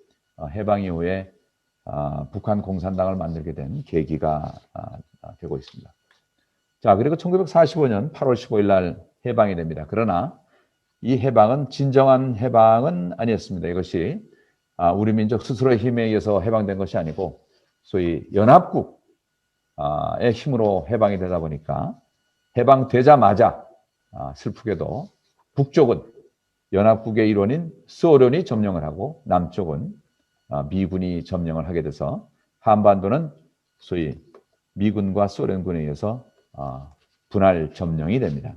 해방 이후에 북한 공산당을 만들게 된 계기가 되고 있습니다. 자, 그리고 1945년 8월 15일 날 해방이 됩니다. 그러나 이 해방은 진정한 해방은 아니었습니다. 이것이 우리 민족 스스로의 힘에 의해서 해방된 것이 아니고 소위 연합국의 힘으로 해방이 되다 보니까 해방되자마자 슬프게도 북쪽은 연합국의 일원인 소련이 점령을 하고 남쪽은 미군이 점령을 하게 돼서 한반도는 소위 미군과 소련군에 의해서 분할 점령이 됩니다.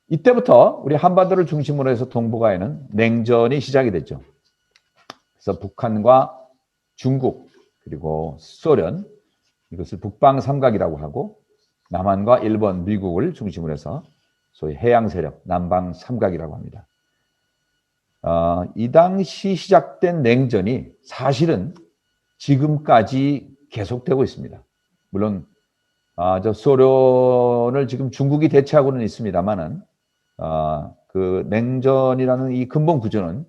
이때부터 우리 한반도를 중심으로 해서 동북아에는 냉전이 시작이 됐죠. 그래서 북한과 중국 그리고 소련, 이것을 북방 삼각이라고 하고 남한과 일본, 미국을 중심으로 해서 소위 해양 세력, 남방 삼각이라고 합니다. 이 당시 시작된 냉전이 사실은 지금까지 계속되고 있습니다. 물론 저 소련을 지금 중국이 대체하고는 있습니다만은 그 냉전이라는 이 근본 구조는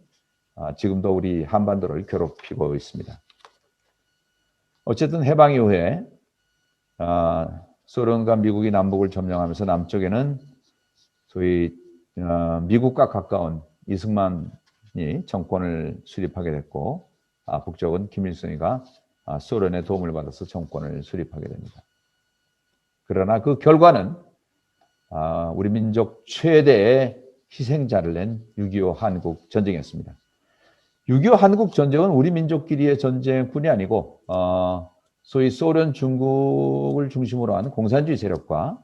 지금도 우리 한반도를 괴롭히고 있습니다. 어쨌든 해방 이후에 소련과 미국이 남북을 점령하면서 남쪽에는 소위 미국과 가까운 이승만이 정권을 수립하게 됐고 북쪽은 김일성이가 소련의 도움을 받아서 정권을 수립하게 됩니다. 그러나 그 결과는 우리 민족 최대의 희생자를 낸 6.25 한국 전쟁이었습니다. 6.25 한국 전쟁은 우리 민족끼리의 전쟁뿐이 아니고 소위 소련, 중국을 중심으로 한 공산주의 세력과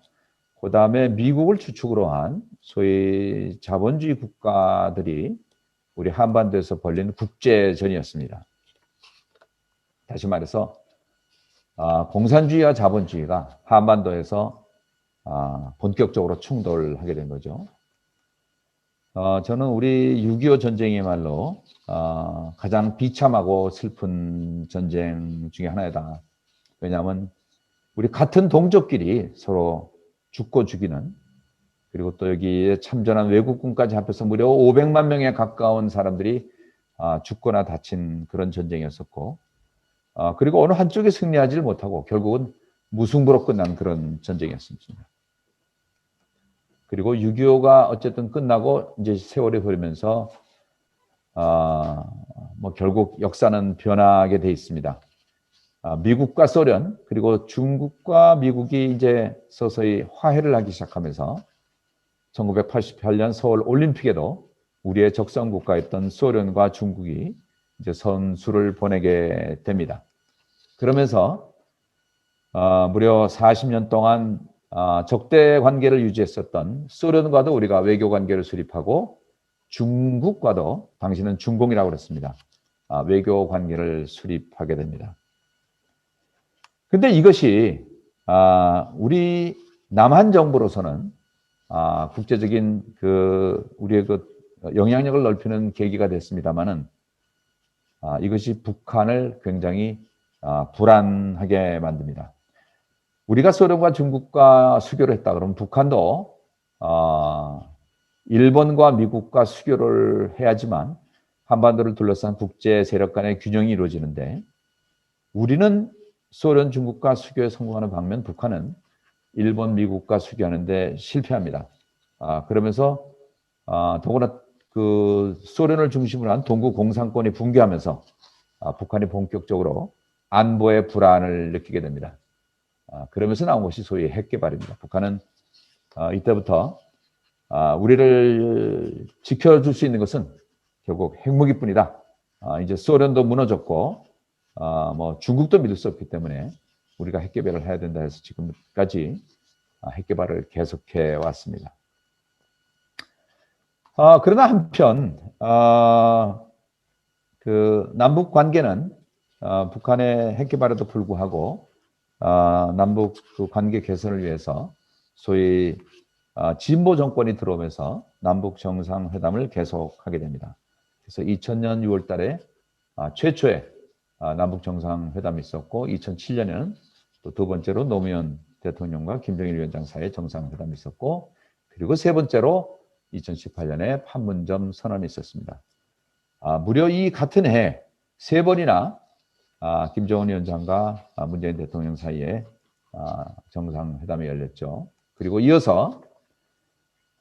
그 다음에 미국을 주축으로 한 소위 자본주의 국가들이 우리 한반도에서 벌린 국제전이었습니다. 다시 말해서 공산주의와 자본주의가 한반도에서 본격적으로 충돌하게 된 거죠. 저는 우리 6.25 전쟁이야말로 가장 비참하고 슬픈 전쟁 중에 하나이다. 왜냐하면 우리 같은 동족끼리 서로 죽고 죽이는, 그리고 또 여기에 참전한 외국군까지 합해서 무려 500만 명에 가까운 사람들이 죽거나 다친 그런 전쟁이었었고, 그리고 어느 한쪽이 승리하지를 못하고 결국은 무승부로 끝난 그런 전쟁이었습니다. 그리고 6.25가 어쨌든 끝나고 이제 세월이 흐르면서 뭐 결국 역사는 변하게 돼 있습니다. 미국과 소련 그리고 중국과 미국이 이제 서서히 화해를 하기 시작하면서 1988년 서울 올림픽에도 우리의 적성 국가였던 소련과 중국이 이제 선수를 보내게 됩니다. 그러면서 무려 40년 동안 적대 관계를 유지했었던 소련과도 우리가 외교 관계를 수립하고 중국과도 당시는 중공이라고 그랬습니다. 외교 관계를 수립하게 됩니다. 근데 이것이 우리 남한 정부로서는 국제적인 우리의 영향력을 넓히는 계기가 됐습니다만은 이것이 북한을 굉장히 불안하게 만듭니다. 우리가 소련과 중국과 수교를 했다 그러면 북한도 일본과 미국과 수교를 해야지만 한반도를 둘러싼 국제 세력 간의 균형이 이루어지는데, 우리는 소련, 중국과 수교에 성공하는 반면 북한은 일본, 미국과 수교하는데 실패합니다. 그러면서 더구나 그 소련을 중심으로 한 동구 공산권이 붕괴하면서 북한이 본격적으로 안보의 불안을 느끼게 됩니다. 그러면서 나온 것이 소위 핵개발입니다. 북한은 이때부터 우리를 지켜줄 수 있는 것은 결국 핵무기뿐이다. 이제 소련도 무너졌고 뭐 중국도 믿을 수 없기 때문에 우리가 핵 개발을 해야 된다 해서 지금까지 핵 개발을 계속해 왔습니다. 그러나 한편 그 남북 관계는 북한의 핵 개발에도 불구하고 남북 그 관계 개선을 위해서 소위 진보 정권이 들어오면서 남북 정상회담을 계속하게 됩니다. 그래서 2000년 6월 달에 최초의 남북 정상회담이 있었고 2007년에는 또 두 번째로 노무현 대통령과 김정일 위원장 사이의 정상회담이 있었고 그리고 세 번째로 2018년에 판문점 선언이 있었습니다. 무려 이 같은 해 세 번이나 김정은 위원장과 문재인 대통령 사이에 정상회담이 열렸죠. 그리고 이어서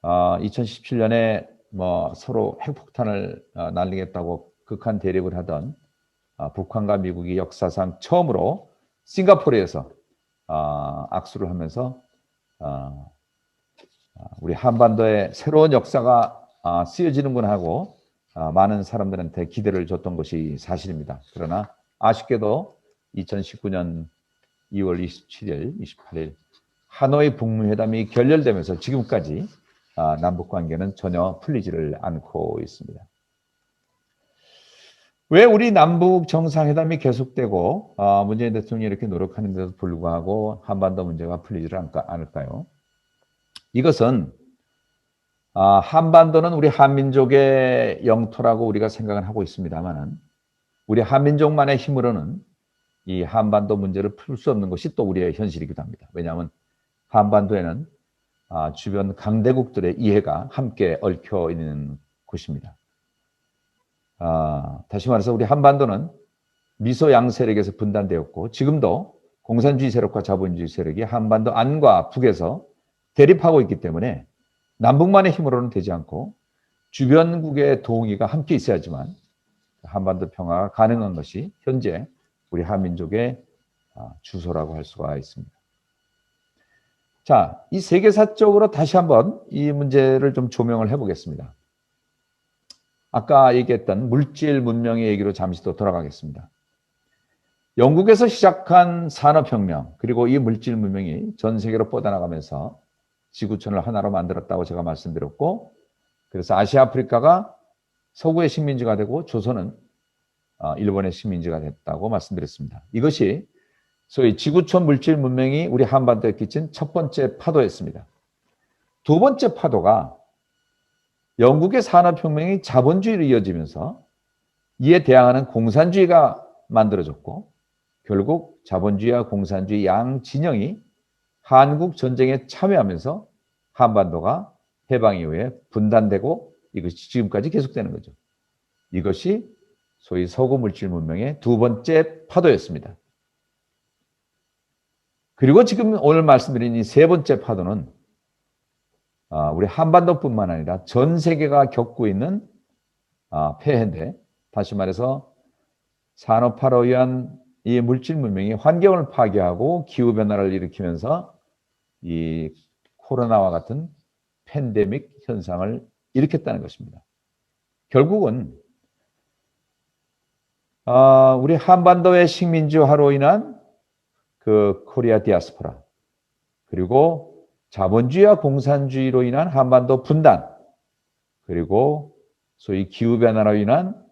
2017년에 뭐 서로 핵폭탄을 날리겠다고 극한 대립을 하던 북한과 미국이 역사상 처음으로 싱가포르에서 악수를 하면서 우리 한반도의 새로운 역사가 쓰여지는구나 하고 많은 사람들한테 기대를 줬던 것이 사실입니다. 그러나 아쉽게도 2019년 2월 27일, 28일 하노이 북미회담이 결렬되면서 지금까지 남북 관계는 전혀 풀리지를 않고 있습니다. 왜 우리 남북 정상회담이 계속되고 문재인 대통령이 이렇게 노력하는데도 불구하고 한반도 문제가 풀리지를 않을까요? 이것은 한반도는 우리 한민족의 영토라고 우리가 생각을 하고 있습니다만 우리 한민족만의 힘으로는 이 한반도 문제를 풀 수 없는 것이 또 우리의 현실이기도 합니다. 왜냐하면 한반도에는 주변 강대국들의 이해가 함께 얽혀 있는 곳입니다. 다시 말해서 우리 한반도는 미소양 세력에서 분단되었고 지금도 공산주의 세력과 자본주의 세력이 한반도 안과 북에서 대립하고 있기 때문에 남북만의 힘으로는 되지 않고 주변국의 동의가 함께 있어야지만 한반도 평화가 가능한 것이 현재 우리 한민족의 주소라고 할 수가 있습니다. 자, 이 세계사적으로 다시 한번 이 문제를 좀 조명을 해보겠습니다. 아까 얘기했던 물질 문명의 얘기로 잠시 더 돌아가겠습니다. 영국에서 시작한 산업혁명 그리고 이 물질 문명이 전 세계로 뻗어나가면서 지구촌을 하나로 만들었다고 제가 말씀드렸고 그래서 아시아 아프리카가 서구의 식민지가 되고 조선은 일본의 식민지가 됐다고 말씀드렸습니다. 이것이 소위 지구촌 물질 문명이 우리 한반도에 끼친 첫 번째 파도였습니다. 두 번째 파도가 영국의 산업혁명이 자본주의로 이어지면서 이에 대항하는 공산주의가 만들어졌고 결국 자본주의와 공산주의 양 진영이 한국 전쟁에 참여하면서 한반도가 해방 이후에 분단되고 이것이 지금까지 계속되는 거죠. 이것이 소위 서구 물질 문명의 두 번째 파도였습니다. 그리고 지금 오늘 말씀드린 이 세 번째 파도는 우리 한반도뿐만 아니라 전 세계가 겪고 있는 폐해인데 다시 말해서 산업화로 의한 이 물질 문명이 환경을 파괴하고 기후변화를 일으키면서 이 코로나와 같은 팬데믹 현상을 일으켰다는 것입니다. 결국은 우리 한반도의 식민지화로 인한 그 코리아 디아스포라 그리고 자본주의와 공산주의로 인한 한반도 분단 그리고 소위 기후변화로 인한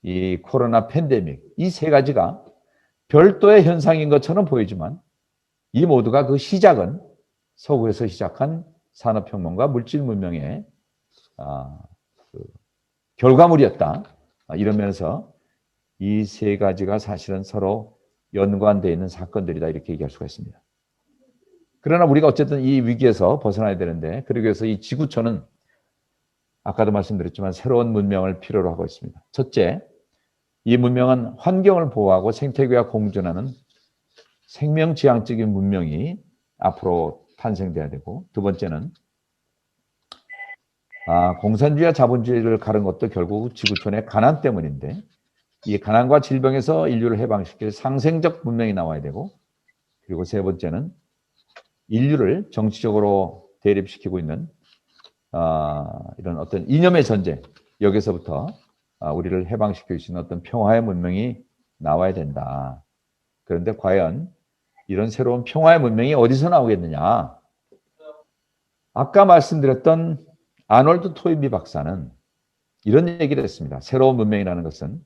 이 코로나 팬데믹 이 세 가지가 별도의 현상인 것처럼 보이지만 이 모두가 그 시작은 서구에서 시작한 산업혁명과 물질 문명의 결과물이었다. 이런 면에서 이 세 가지가 사실은 서로 연관되어 있는 사건들이다 이렇게 얘기할 수가 있습니다. 그러나 우리가 어쨌든 이 위기에서 벗어나야 되는데 그러기 위해서 이 지구촌은 아까도 말씀드렸지만 새로운 문명을 필요로 하고 있습니다. 첫째, 이 문명은 환경을 보호하고 생태계와 공존하는 생명지향적인 문명이 앞으로 탄생돼야 되고 두 번째는 공산주의와 자본주의를 가른 것도 결국 지구촌의 가난 때문인데 이 가난과 질병에서 인류를 해방시킬 상생적 문명이 나와야 되고 그리고 세 번째는 인류를 정치적으로 대립시키고 있는 이런 어떤 이념의 전쟁 여기서부터 우리를 해방시킬 수 있는 어떤 평화의 문명이 나와야 된다. 그런데 과연 이런 새로운 평화의 문명이 어디서 나오겠느냐? 아까 말씀드렸던 아놀드 토인비 박사는 이런 얘기를 했습니다. 새로운 문명이라는 것은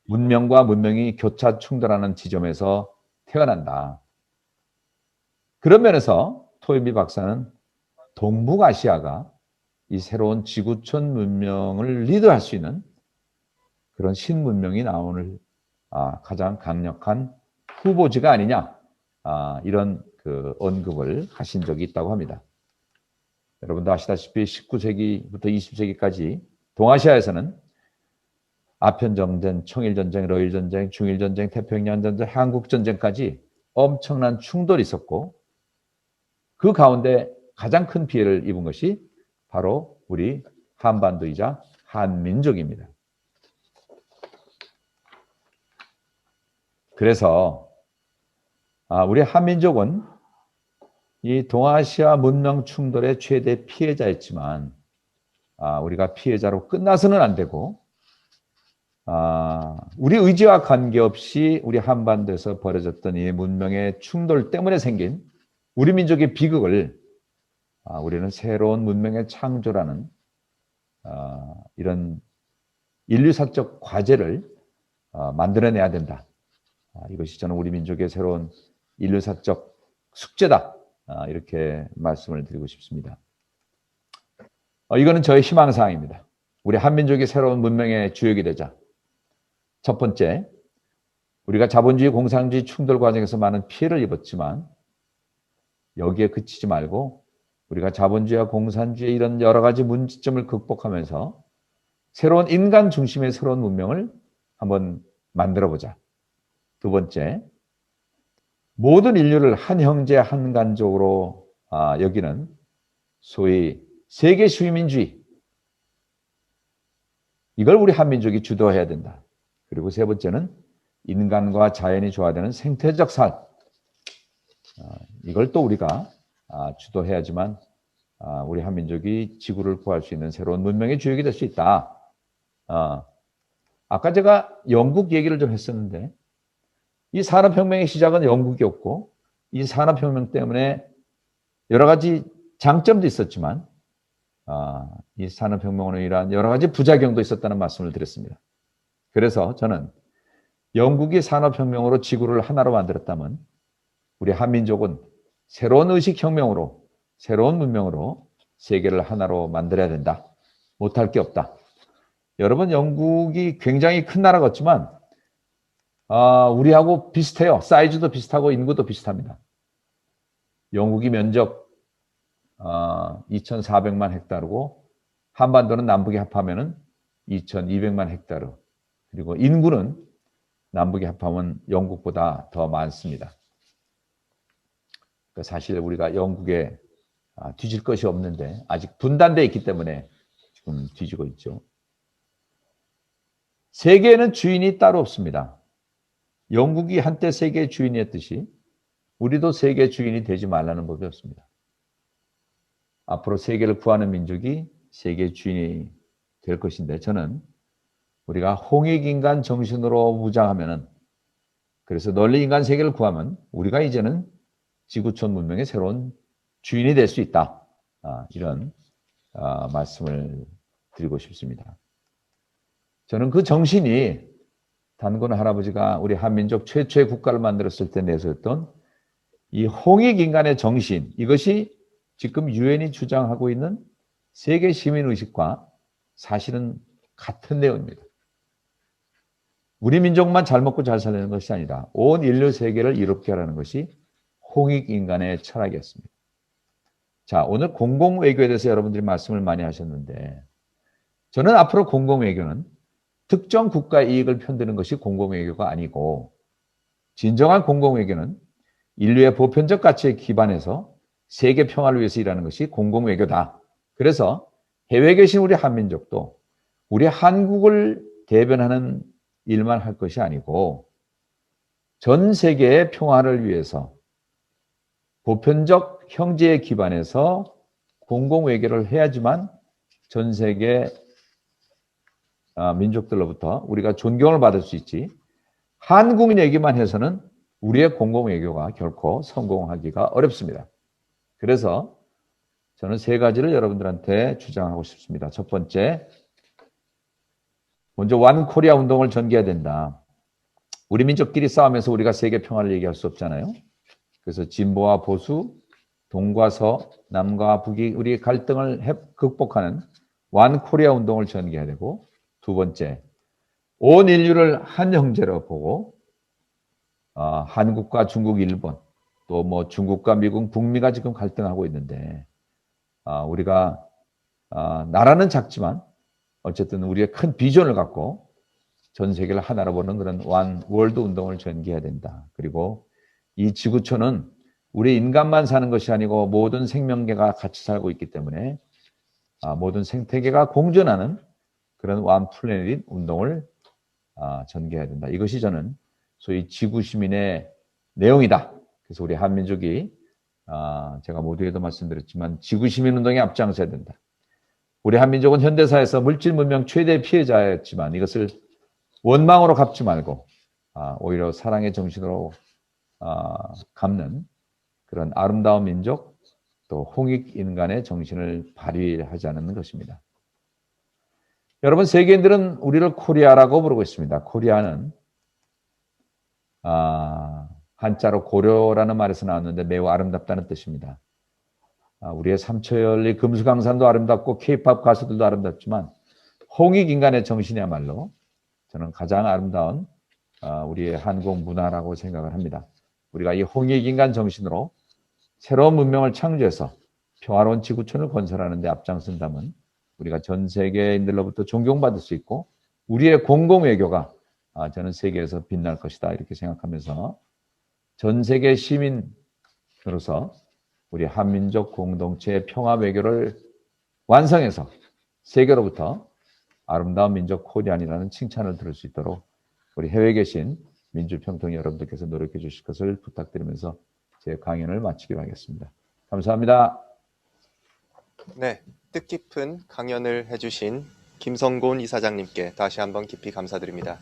문명과 문명이 교차 충돌하는 지점에서 태어난다. 그런 면에서 토인비 박사는 동북아시아가 이 새로운 지구촌 문명을 리드할 수 있는 그런 신문명이 나오는 가장 강력한 후보지가 아니냐, 이런 그 언급을 하신 적이 있다고 합니다. 여러분도 아시다시피 19세기부터 20세기까지 동아시아에서는 아편전쟁, 청일전쟁, 러일전쟁, 중일전쟁, 태평양전쟁, 한국전쟁까지 엄청난 충돌이 있었고 그 가운데 가장 큰 피해를 입은 것이 바로 우리 한반도이자 한민족입니다. 그래서 우리 한민족은 이 동아시아 문명 충돌의 최대 피해자였지만 우리가 피해자로 끝나서는 안 되고 우리 의지와 관계없이 우리 한반도에서 벌어졌던 이 문명의 충돌 때문에 생긴 우리 민족의 비극을 우리는 새로운 문명의 창조라는 이런 인류사적 과제를 만들어내야 된다. 이것이 저는 우리 민족의 새로운 인류사적 숙제다. 이렇게 말씀을 드리고 싶습니다. 이거는 저의 희망사항입니다. 우리 한민족이 새로운 문명의 주역이 되자. 첫 번째, 우리가 자본주의, 공산주의 충돌 과정에서 많은 피해를 입었지만 여기에 그치지 말고 우리가 자본주의와 공산주의 이런 여러 가지 문제점을 극복하면서 새로운 인간 중심의 새로운 문명을 한번 만들어보자. 두 번째, 모든 인류를 한 형제 한 간족으로 여기는 소위 세계 시민주의, 이걸 우리 한민족이 주도해야 된다. 그리고 세 번째는 인간과 자연이 조화되는 생태적 삶, 이걸 또 우리가 주도해야지만 우리 한민족이 지구를 구할 수 있는 새로운 문명의 주역이 될 수 있다. 아까 제가 영국 얘기를 좀 했었는데 이 산업혁명의 시작은 영국이었고 이 산업혁명 때문에 여러 가지 장점도 있었지만 이 산업혁명으로 인한 여러 가지 부작용도 있었다는 말씀을 드렸습니다. 그래서 저는 영국이 산업혁명으로 지구를 하나로 만들었다면 우리 한민족은 새로운 의식혁명으로 새로운 문명으로 세계를 하나로 만들어야 된다. 못할 게 없다. 여러분, 영국이 굉장히 큰 나라 같지만 우리하고 비슷해요. 사이즈도 비슷하고 인구도 비슷합니다. 영국이 면적 2,400만 헥타르고 한반도는 남북이 합하면 2,200만 헥타르. 그리고 인구는 남북이 합하면 영국보다 더 많습니다. 사실 우리가 영국에 뒤질 것이 없는데 아직 분단되어 있기 때문에 지금 뒤지고 있죠. 세계에는 주인이 따로 없습니다. 영국이 한때 세계의 주인이었듯이 우리도 세계의 주인이 되지 말라는 법이 없습니다. 앞으로 세계를 구하는 민족이 세계의 주인이 될 것인데 저는 우리가 홍익인간 정신으로 무장하면은 그래서 널리 인간 세계를 구하면 우리가 이제는 지구촌 문명의 새로운 주인이 될 수 있다. 이런 말씀을 드리고 싶습니다. 저는 그 정신이 단군 할아버지가 우리 한민족 최초의 국가를 만들었을 때 내세웠던 이 홍익인간의 정신, 이것이 지금 유엔이 주장하고 있는 세계 시민의식과 사실은 같은 내용입니다. 우리 민족만 잘 먹고 잘 살려는 것이 아니라 온 인류 세계를 이롭게 하라는 것이 홍익인간의 철학이었습니다. 자, 오늘 공공외교에 대해서 여러분들이 말씀을 많이 하셨는데 저는 앞으로 공공외교는 특정 국가의 이익을 편드는 것이 공공외교가 아니고 진정한 공공외교는 인류의 보편적 가치에 기반해서 세계 평화를 위해서 일하는 것이 공공외교다. 그래서 해외에 계신 우리 한민족도 우리 한국을 대변하는 일만 할 것이 아니고 전 세계의 평화를 위해서 보편적 형제에 기반해서 공공외교를 해야지만 전 세계 민족들로부터 우리가 존경을 받을 수 있지 한국인 얘기만 해서는 우리의 공공외교가 결코 성공하기가 어렵습니다. 그래서 저는 세 가지를 여러분들한테 주장하고 싶습니다. 첫 번째, 먼저 완 코리아 운동을 전개해야 된다. 우리 민족끼리 싸우면서 우리가 세계 평화를 얘기할 수 없잖아요. 그래서 진보와 보수, 동과 서, 남과 북이 우리 갈등을 극복하는 완 코리아 운동을 전개해야 되고, 두 번째, 온 인류를 한 형제로 보고 한국과 중국, 일본, 또 뭐 중국과 미국, 북미가 지금 갈등하고 있는데 우리가 나라는 작지만 어쨌든 우리의 큰 비전을 갖고 전 세계를 하나로 보는 그런 완 월드 운동을 전개해야 된다. 그리고 이 지구촌은 우리 인간만 사는 것이 아니고 모든 생명계가 같이 살고 있기 때문에 모든 생태계가 공존하는 그런 완 플래닛 운동을 전개해야 된다. 이것이 저는 소위 지구 시민의 내용이다. 그래서 우리 한민족이 제가 모두에도 말씀드렸지만 지구 시민 운동에 앞장서야 된다. 우리 한민족은 현대사에서 물질 문명 최대 피해자였지만 이것을 원망으로 갚지 말고 오히려 사랑의 정신으로 갚는 그런 아름다운 민족, 또 홍익 인간의 정신을 발휘하자는 것입니다. 여러분, 세계인들은 우리를 코리아라고 부르고 있습니다. 코리아는 한자로 고려라는 말에서 나왔는데 매우 아름답다는 뜻입니다. 우리의 삼천리 금수강산도 아름답고 케이팝 가수들도 아름답지만 홍익 인간의 정신이야말로 저는 가장 아름다운 우리의 한국 문화라고 생각을 합니다. 우리가 이 홍익 인간 정신으로 새로운 문명을 창조해서 평화로운 지구촌을 건설하는 데 앞장선다면 우리가 전 세계인들로부터 존경받을 수 있고 우리의 공공외교가 저는 세계에서 빛날 것이다 이렇게 생각하면서 전 세계 시민으로서 우리 한민족 공동체의 평화외교를 완성해서 세계로부터 아름다운 민족 코리안이라는 칭찬을 들을 수 있도록 우리 해외에 계신 민주평통 여러분들께서 노력해 주실 것을 부탁드리면서 제 강연을 마치기로 하겠습니다. 감사합니다. 네, 뜻깊은 강연을 해주신 김성곤 이사장님께 다시 한번 깊이 감사드립니다.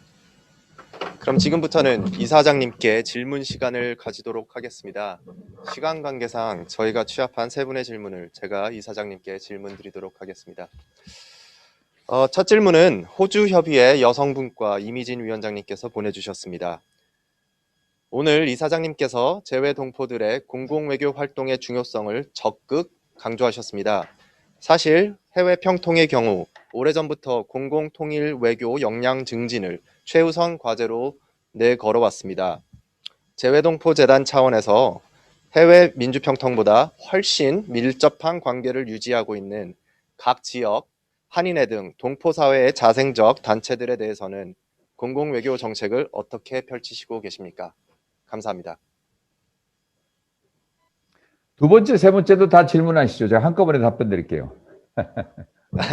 그럼 지금부터는 이사장님께 질문 시간을 가지도록 하겠습니다. 시간 관계상 저희가 취합한 세 분의 질문을 제가 이사장님께 질문 드리도록 하겠습니다. 첫 질문은 호주협의회 여성분과 이미진 위원장님께서 보내주셨습니다. 오늘 이사장님께서 재외 동포들의 공공외교 활동의 중요성을 적극 강조하셨습니다. 사실 해외 평통의 경우 오래전부터 공공통일 외교 역량 증진을 최우선 과제로 내걸어왔습니다. 재외동포재단 차원에서 해외 민주평통보다 훨씬 밀접한 관계를 유지하고 있는 각 지역, 한인회 등 동포사회의 자생적 단체들에 대해서는 공공외교 정책을 어떻게 펼치시고 계십니까? 감사합니다. 두 번째, 세 번째도 다 질문하시죠. 제가 한꺼번에 답변 드릴게요.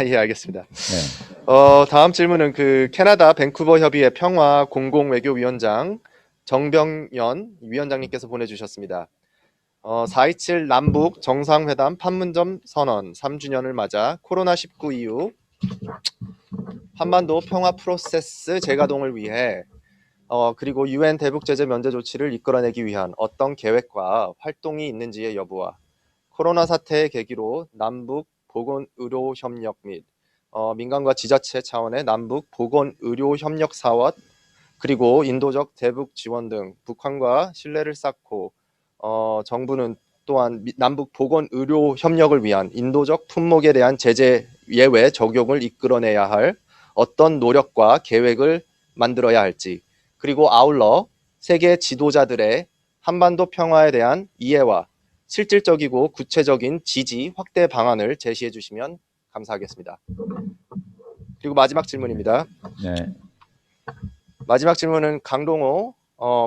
예, 알겠습니다. 네. 다음 질문은 캐나다 밴쿠버 협의회 평화 공공외교위원장 정병연 위원장님께서 보내주셨습니다. 4.27 남북 정상회담 판문점 선언 3주년을 맞아 코로나19 이후 한반도 평화 프로세스 재가동을 위해 그리고 UN 대북 제재 면제 조치를 이끌어내기 위한 어떤 계획과 활동이 있는지의 여부와 코로나 사태의 계기로 남북 보건의료협력 및 민간과 지자체 차원의 남북 보건의료협력 사업 그리고 인도적 대북 지원 등 북한과 신뢰를 쌓고 정부는 또한 남북 보건의료협력을 위한 인도적 품목에 대한 제재 예외 적용을 이끌어내야 할 어떤 노력과 계획을 만들어야 할지 그리고 아울러 세계 지도자들의 한반도 평화에 대한 이해와 실질적이고 구체적인 지지 확대 방안을 제시해 주시면 감사하겠습니다. 그리고 마지막 질문입니다. 네. 마지막 질문은 강동호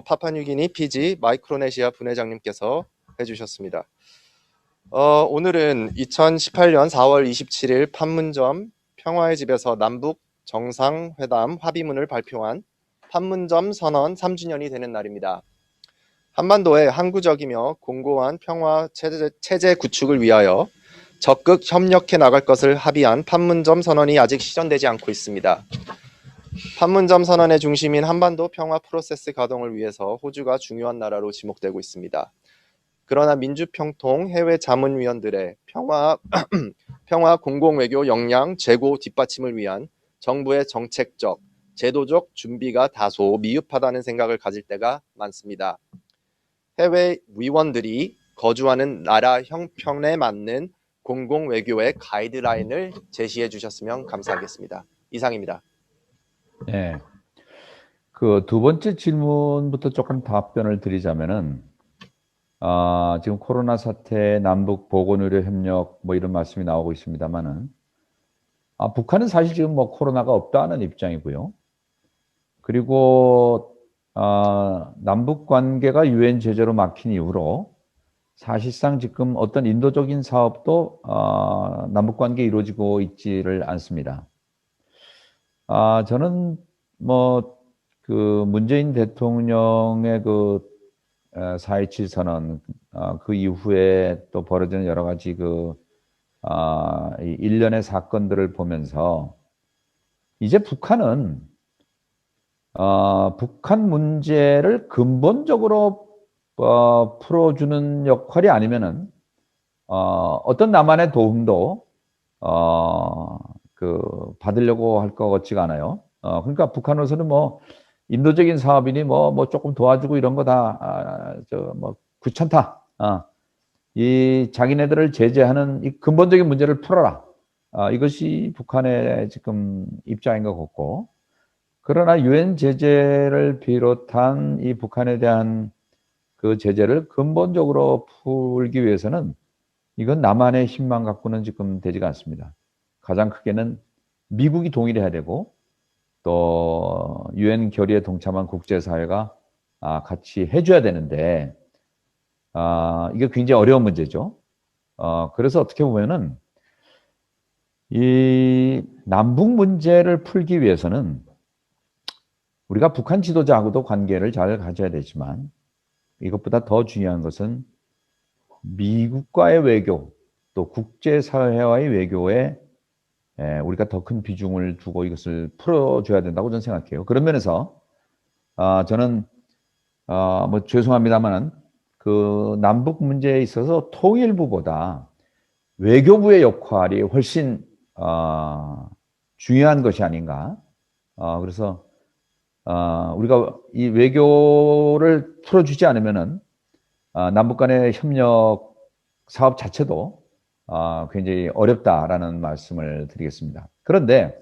파푸아뉴기니 피지 마이크로네시아 분회장님께서 해주셨습니다. 오늘은 2018년 4월 27일 판문점 평화의 집에서 남북 정상회담 합의문을 발표한 판문점 선언 3주년이 되는 날입니다. 한반도의 항구적이며 공고한 평화 체제 구축을 위하여 적극 협력해 나갈 것을 합의한 판문점 선언이 아직 실현되지 않고 있습니다. 판문점 선언의 중심인 한반도 평화 프로세스 가동을 위해서 호주가 중요한 나라로 지목되고 있습니다. 그러나 민주평통 해외 자문위원들의 평화 공공외교 역량 제고 뒷받침을 위한 정부의 정책적, 제도적 준비가 다소 미흡하다는 생각을 가질 때가 많습니다. 해외 위원들이 거주하는 나라 형편에 맞는 공공외교의 가이드라인을 제시해 주셨으면 감사하겠습니다. 이상입니다. 네. 그 두 번째 질문부터 조금 답변을 드리자면은, 지금 코로나 사태, 남북 보건의료 협력 뭐 이런 말씀이 나오고 있습니다만은, 북한은 사실 지금 뭐 코로나가 없다는 입장이고요. 그리고 남북 관계가 유엔 제재로 막힌 이후로 사실상 지금 어떤 인도적인 사업도 남북 관계에 이루어지고 있지를 않습니다. 저는 뭐 그 문재인 대통령의 그 4.27 선언 그 이후에 또 벌어지는 여러 가지 이 일련의 사건들을 보면서 이제 북한은 북한 문제를 근본적으로 풀어주는 역할이 아니면은 어떤 남한의 도움도 받으려고 할 것 같지가 않아요. 그러니까 북한으로서는 뭐 인도적인 사업이니 뭐 조금 도와주고 이런 거 다 뭐 귀찮다. 이 자기네들을 제재하는 이 근본적인 문제를 풀어라. 이것이 북한의 지금 입장인 것 같고, 그러나 유엔 제재를 비롯한 이 북한에 대한 그 제재를 근본적으로 풀기 위해서는 이건 남한의 힘만 갖고는 지금 되지가 않습니다. 가장 크게는 미국이 동의를 해야 되고, 또 유엔 결의에 동참한 국제사회가 같이 해줘야 되는데, 이게 굉장히 어려운 문제죠. 그래서 어떻게 보면은 이 남북 문제를 풀기 위해서는 우리가 북한 지도자하고도 관계를 잘 가져야 되지만, 이것보다 더 중요한 것은 미국과의 외교, 또 국제사회와의 외교에 우리가 더 큰 비중을 두고 이것을 풀어줘야 된다고 저는 생각해요. 그런 면에서 저는 뭐 죄송합니다만은 그 남북 문제에 있어서 통일부보다 외교부의 역할이 훨씬 중요한 것이 아닌가. 그래서 우리가 이 외교를 풀어주지 않으면은 남북 간의 협력 사업 자체도 굉장히 어렵다라는 말씀을 드리겠습니다. 그런데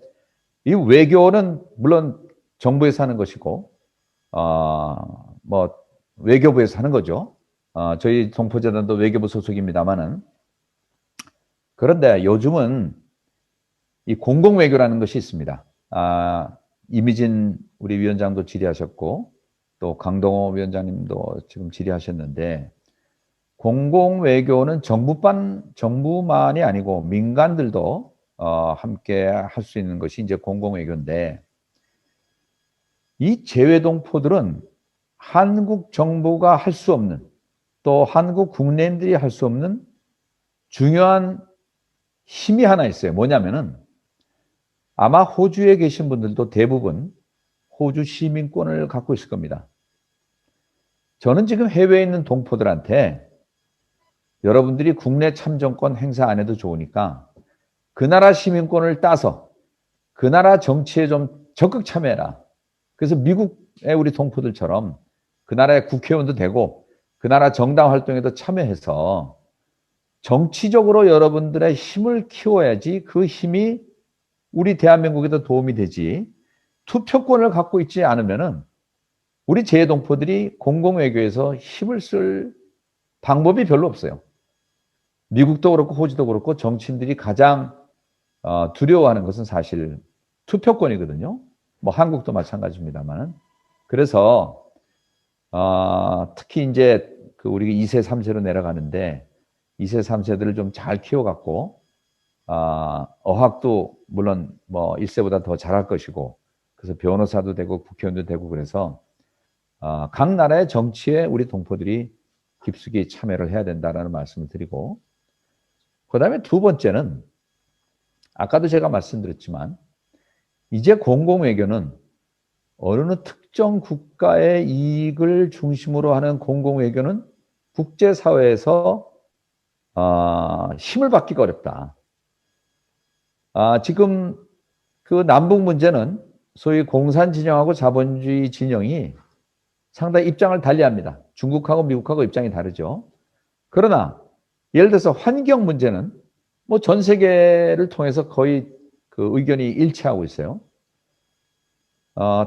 이 외교는 물론 정부에서 하는 것이고, 뭐 외교부에서 하는 거죠. 저희 동포재단도 외교부 소속입니다만은, 그런데 요즘은 이 공공외교라는 것이 있습니다. 이미진 우리 위원장도 질의하셨고, 또 강동호 위원장님도 지금 질의하셨는데, 공공외교는 정부만이 아니고 민간들도 함께 할 수 있는 것이 이제 공공외교인데, 이 재외동포들은 한국 정부가 할 수 없는, 또 한국 국내인들이 할 수 없는 중요한 힘이 하나 있어요. 뭐냐면은 아마 호주에 계신 분들도 대부분 호주 시민권을 갖고 있을 겁니다. 저는 지금 해외에 있는 동포들한테 여러분들이 국내 참정권 행사 안 해도 좋으니까 그 나라 시민권을 따서 그 나라 정치에 좀 적극 참여해라. 그래서 미국의 우리 동포들처럼 그 나라의 국회의원도 되고 그 나라 정당 활동에도 참여해서 정치적으로 여러분들의 힘을 키워야지 그 힘이 우리 대한민국에도 도움이 되지, 투표권을 갖고 있지 않으면은 우리 재외동포들이 공공외교에서 힘을 쓸 방법이 별로 없어요. 미국도 그렇고 호주도 그렇고 정치인들이 가장 두려워하는 것은 사실 투표권이거든요. 뭐 한국도 마찬가지입니다만은. 그래서 특히 이제 그 우리가 2세, 3세로 내려가는데 2세, 3세들을 좀 잘 키워갖고 어학도 물론 뭐 1세보다 더 잘할 것이고, 그래서 변호사도 되고 국회의원도 되고, 그래서 각 나라의 정치에 우리 동포들이 깊숙이 참여를 해야 된다라는 말씀을 드리고, 그 다음에 두 번째는 아까도 제가 말씀드렸지만 이제 공공외교는 어느 특정 국가의 이익을 중심으로 하는 공공외교는 국제사회에서 힘을 받기가 어렵다. 지금 그 남북 문제는 소위 공산 진영하고 자본주의 진영이 상당히 입장을 달리합니다. 중국하고 미국하고 입장이 다르죠. 그러나 예를 들어서 환경 문제는 뭐 전 세계를 통해서 거의 그 의견이 일치하고 있어요.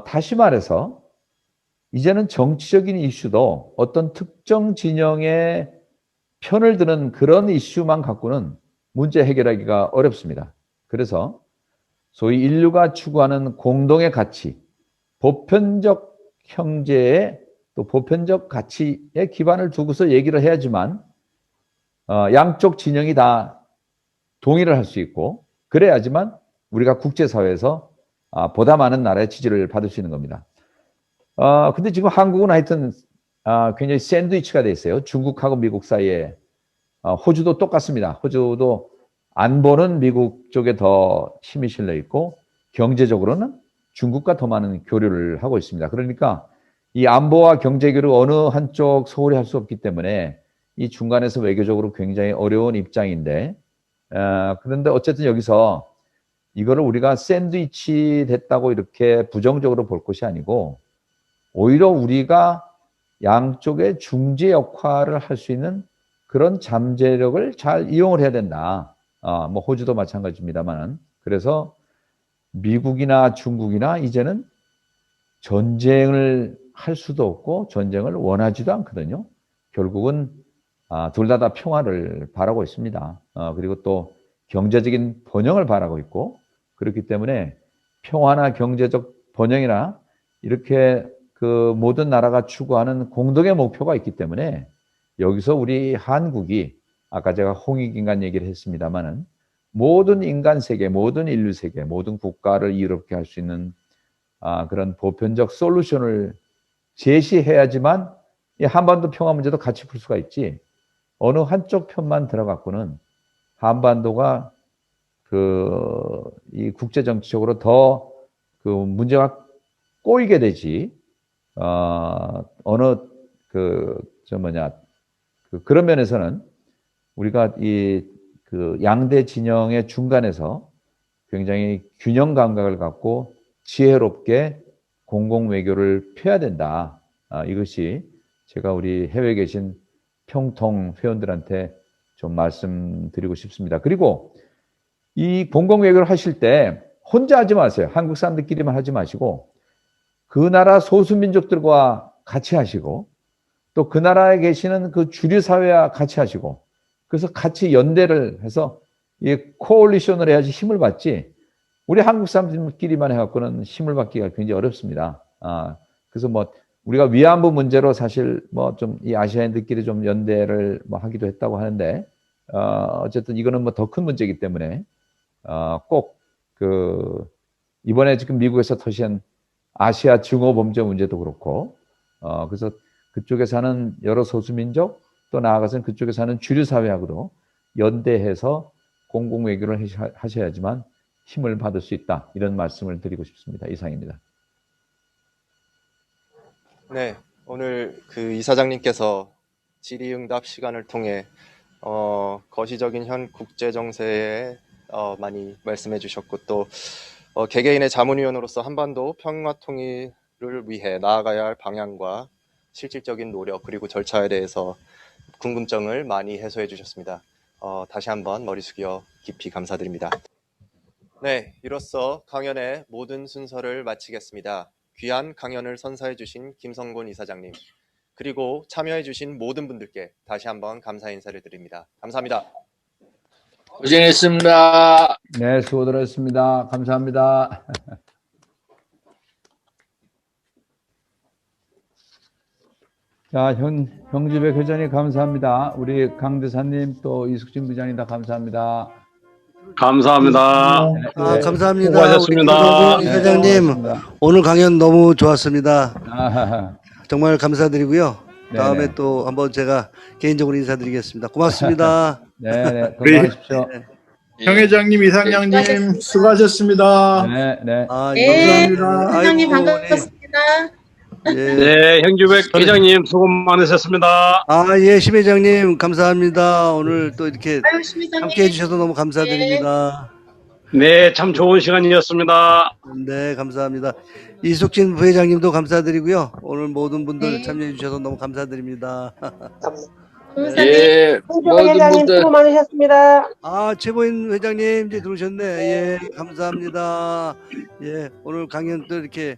다시 말해서 이제는 정치적인 이슈도 어떤 특정 진영의 편을 드는 그런 이슈만 갖고는 문제 해결하기가 어렵습니다. 그래서 소위 인류가 추구하는 공동의 가치, 보편적 형제의 또 보편적 가치에 기반을 두고서 얘기를 해야지만 양쪽 진영이 다 동의를 할 수 있고 그래야지만 우리가 국제사회에서 보다 많은 나라의 지지를 받을 수 있는 겁니다. 근데 지금 한국은 하여튼 굉장히 샌드위치가 돼 있어요. 중국하고 미국 사이에. 호주도 똑같습니다. 호주도 안보는 미국 쪽에 더 힘이 실려 있고 경제적으로는 중국과 더 많은 교류를 하고 있습니다. 그러니까 이 안보와 경제 교류 어느 한쪽 소홀히 할 수 없기 때문에 이 중간에서 외교적으로 굉장히 어려운 입장인데 그런데 어쨌든 여기서 이거를 우리가 샌드위치 됐다고 이렇게 부정적으로 볼 것이 아니고 오히려 우리가 양쪽의 중재 역할을 할 수 있는 그런 잠재력을 잘 이용을 해야 된다. 뭐 호주도 마찬가지입니다만 그래서 미국이나 중국이나 이제는 전쟁을 할 수도 없고 전쟁을 원하지도 않거든요. 결국은 둘 다 평화를 바라고 있습니다. 그리고 또 경제적인 번영을 바라고 있고 그렇기 때문에 평화나 경제적 번영이나 이렇게 그 모든 나라가 추구하는 공동의 목표가 있기 때문에 여기서 우리 한국이 아까 제가 홍익인간 얘기를 했습니다마는 모든 인간 세계, 모든 인류 세계, 모든 국가를 이롭게 할 수 있는 그런 보편적 솔루션을 제시해야지만 이 한반도 평화 문제도 같이 풀 수가 있지. 어느 한쪽 편만 들어갔고는 한반도가 이 국제 정치적으로 더 그 문제가 꼬이게 되지. 어느 그런 면에서는 우리가 그 양대 진영의 중간에서 굉장히 균형 감각을 갖고 지혜롭게 공공 외교를 펴야 된다. 이것이 제가 우리 해외에 계신 평통 회원들한테 좀 말씀드리고 싶습니다. 그리고 이 공공 외교를 하실 때 혼자 하지 마세요. 한국 사람들끼리만 하지 마시고 그 나라 소수민족들과 같이 하시고 또 그 나라에 계시는 그 주류 사회와 같이 하시고 그래서 같이 연대를 해서 이 코올리션을 해야지 힘을 받지 우리 한국 사람들끼리만 해갖고는 힘을 받기가 굉장히 어렵습니다. 그래서 뭐 우리가 위안부 문제로 사실 뭐 좀 이 아시아인들끼리 좀 연대를 뭐 하기도 했다고 하는데 어쨌든 이거는 뭐 더 큰 문제이기 때문에 꼭 이번에 지금 미국에서 터진 아시아 증오 범죄 문제도 그렇고 그래서 그쪽에 사는 여러 소수민족 또 나아가서는 그쪽에 사는 주류 사회하고도 연대해서 공공 외교를 하셔야지만 힘을 받을 수 있다. 이런 말씀을 드리고 싶습니다. 이상입니다. 네, 오늘 그 이사장님께서 질의응답 시간을 통해 거시적인 현 국제 정세에 많이 말씀해 주셨고 또 개개인의 자문위원으로서 한반도 평화 통일을 위해 나아가야 할 방향과 실질적인 노력 그리고 절차에 대해서 궁금증을 많이 해소해 주셨습니다. 다시 한번 머리 숙여 깊이 감사드립니다. 네, 이로써 강연의 모든 순서를 마치겠습니다. 귀한 강연을 선사해 주신 김성곤 이사장님 그리고 참여해 주신 모든 분들께 다시 한번 감사 인사를 드립니다. 감사합니다. 고생했습니다. 네, 수고들 했습니다. 감사합니다. 자, 형집의 회장님 감사합니다. 우리 강대사님 또 이숙진 부장님 다 감사합니다. 감사합니다. 감사합니다. 수고하셨습니다. 우리 이사장님 오늘 강연 너무 좋았습니다. 정말 감사드리고요. 다음에 네네. 또 한번 제가 개인적으로 인사드리겠습니다. 고맙습니다. 네, 건강하십시오. 형 회장님, 이상장님 수고하셨습니다. 네. 아, 네, 감사합니다. 회장님 아이고, 반갑습니다. 예. 네, 행주백 회장님 수고 많으셨습니다. 아, 예, 심 회장님 감사합니다. 오늘 또 이렇게 함께 해주셔서 너무 감사드립니다. 네, 참 좋은 시간이었습니다. 네, 감사합니다. 이숙진 부회장님도 감사드리고요. 오늘 모든 분들 참여해 주셔서 너무 감사드립니다. 예, 모든 분들 수고 많으셨습니다. 아, 최보인 회장님 이제 들어오셨네. 예, 감사합니다. 예, 오늘 강연 또 이렇게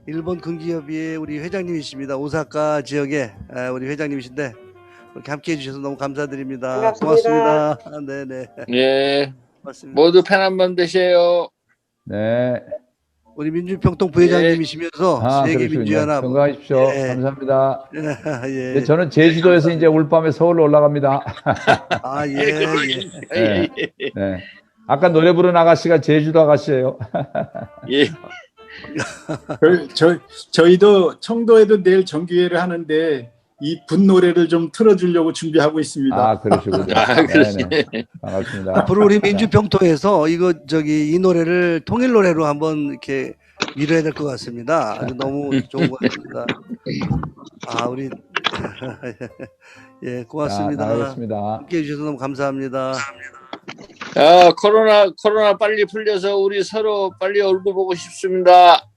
일본 근기협의회 우리 회장님이십니다. 오사카 지역의 우리 회장님이신데 이렇게 함께 해주셔서 너무 감사드립니다. 반갑습니다. 고맙습니다. 네네. 예, 고맙습니다. 모두 편한 밤 되세요. 네. 우리 민주평통 부회장님이시면서 아, 세계민주연합. 건강하십시오. 예. 감사합니다. 예. 네, 저는 제주도에서 이제 올밤에 서울로 올라갑니다. 아, 예, 예. 네. 네. 아까 노래 부른 아가씨가 제주도 아가씨예요. 예, 저희도 청도에도 내일 정기회를 하는데 이 분노래를 좀 틀어주려고 준비하고 있습니다. 아, 그러시군요. 아, 그러시네. 네네. 반갑습니다. 앞으로 우리 민주평통에서 이거 이 노래를 통일 노래로 한번 이렇게 밀어야 될 것 같습니다. 아주 너무 좋은 것 같습니다. 아, 우리 예, 고맙습니다. 나가겠습니다. 함께 해주셔서 너무 감사합니다. 아, 코로나 빨리 풀려서 우리 서로 빨리 얼굴 보고 싶습니다.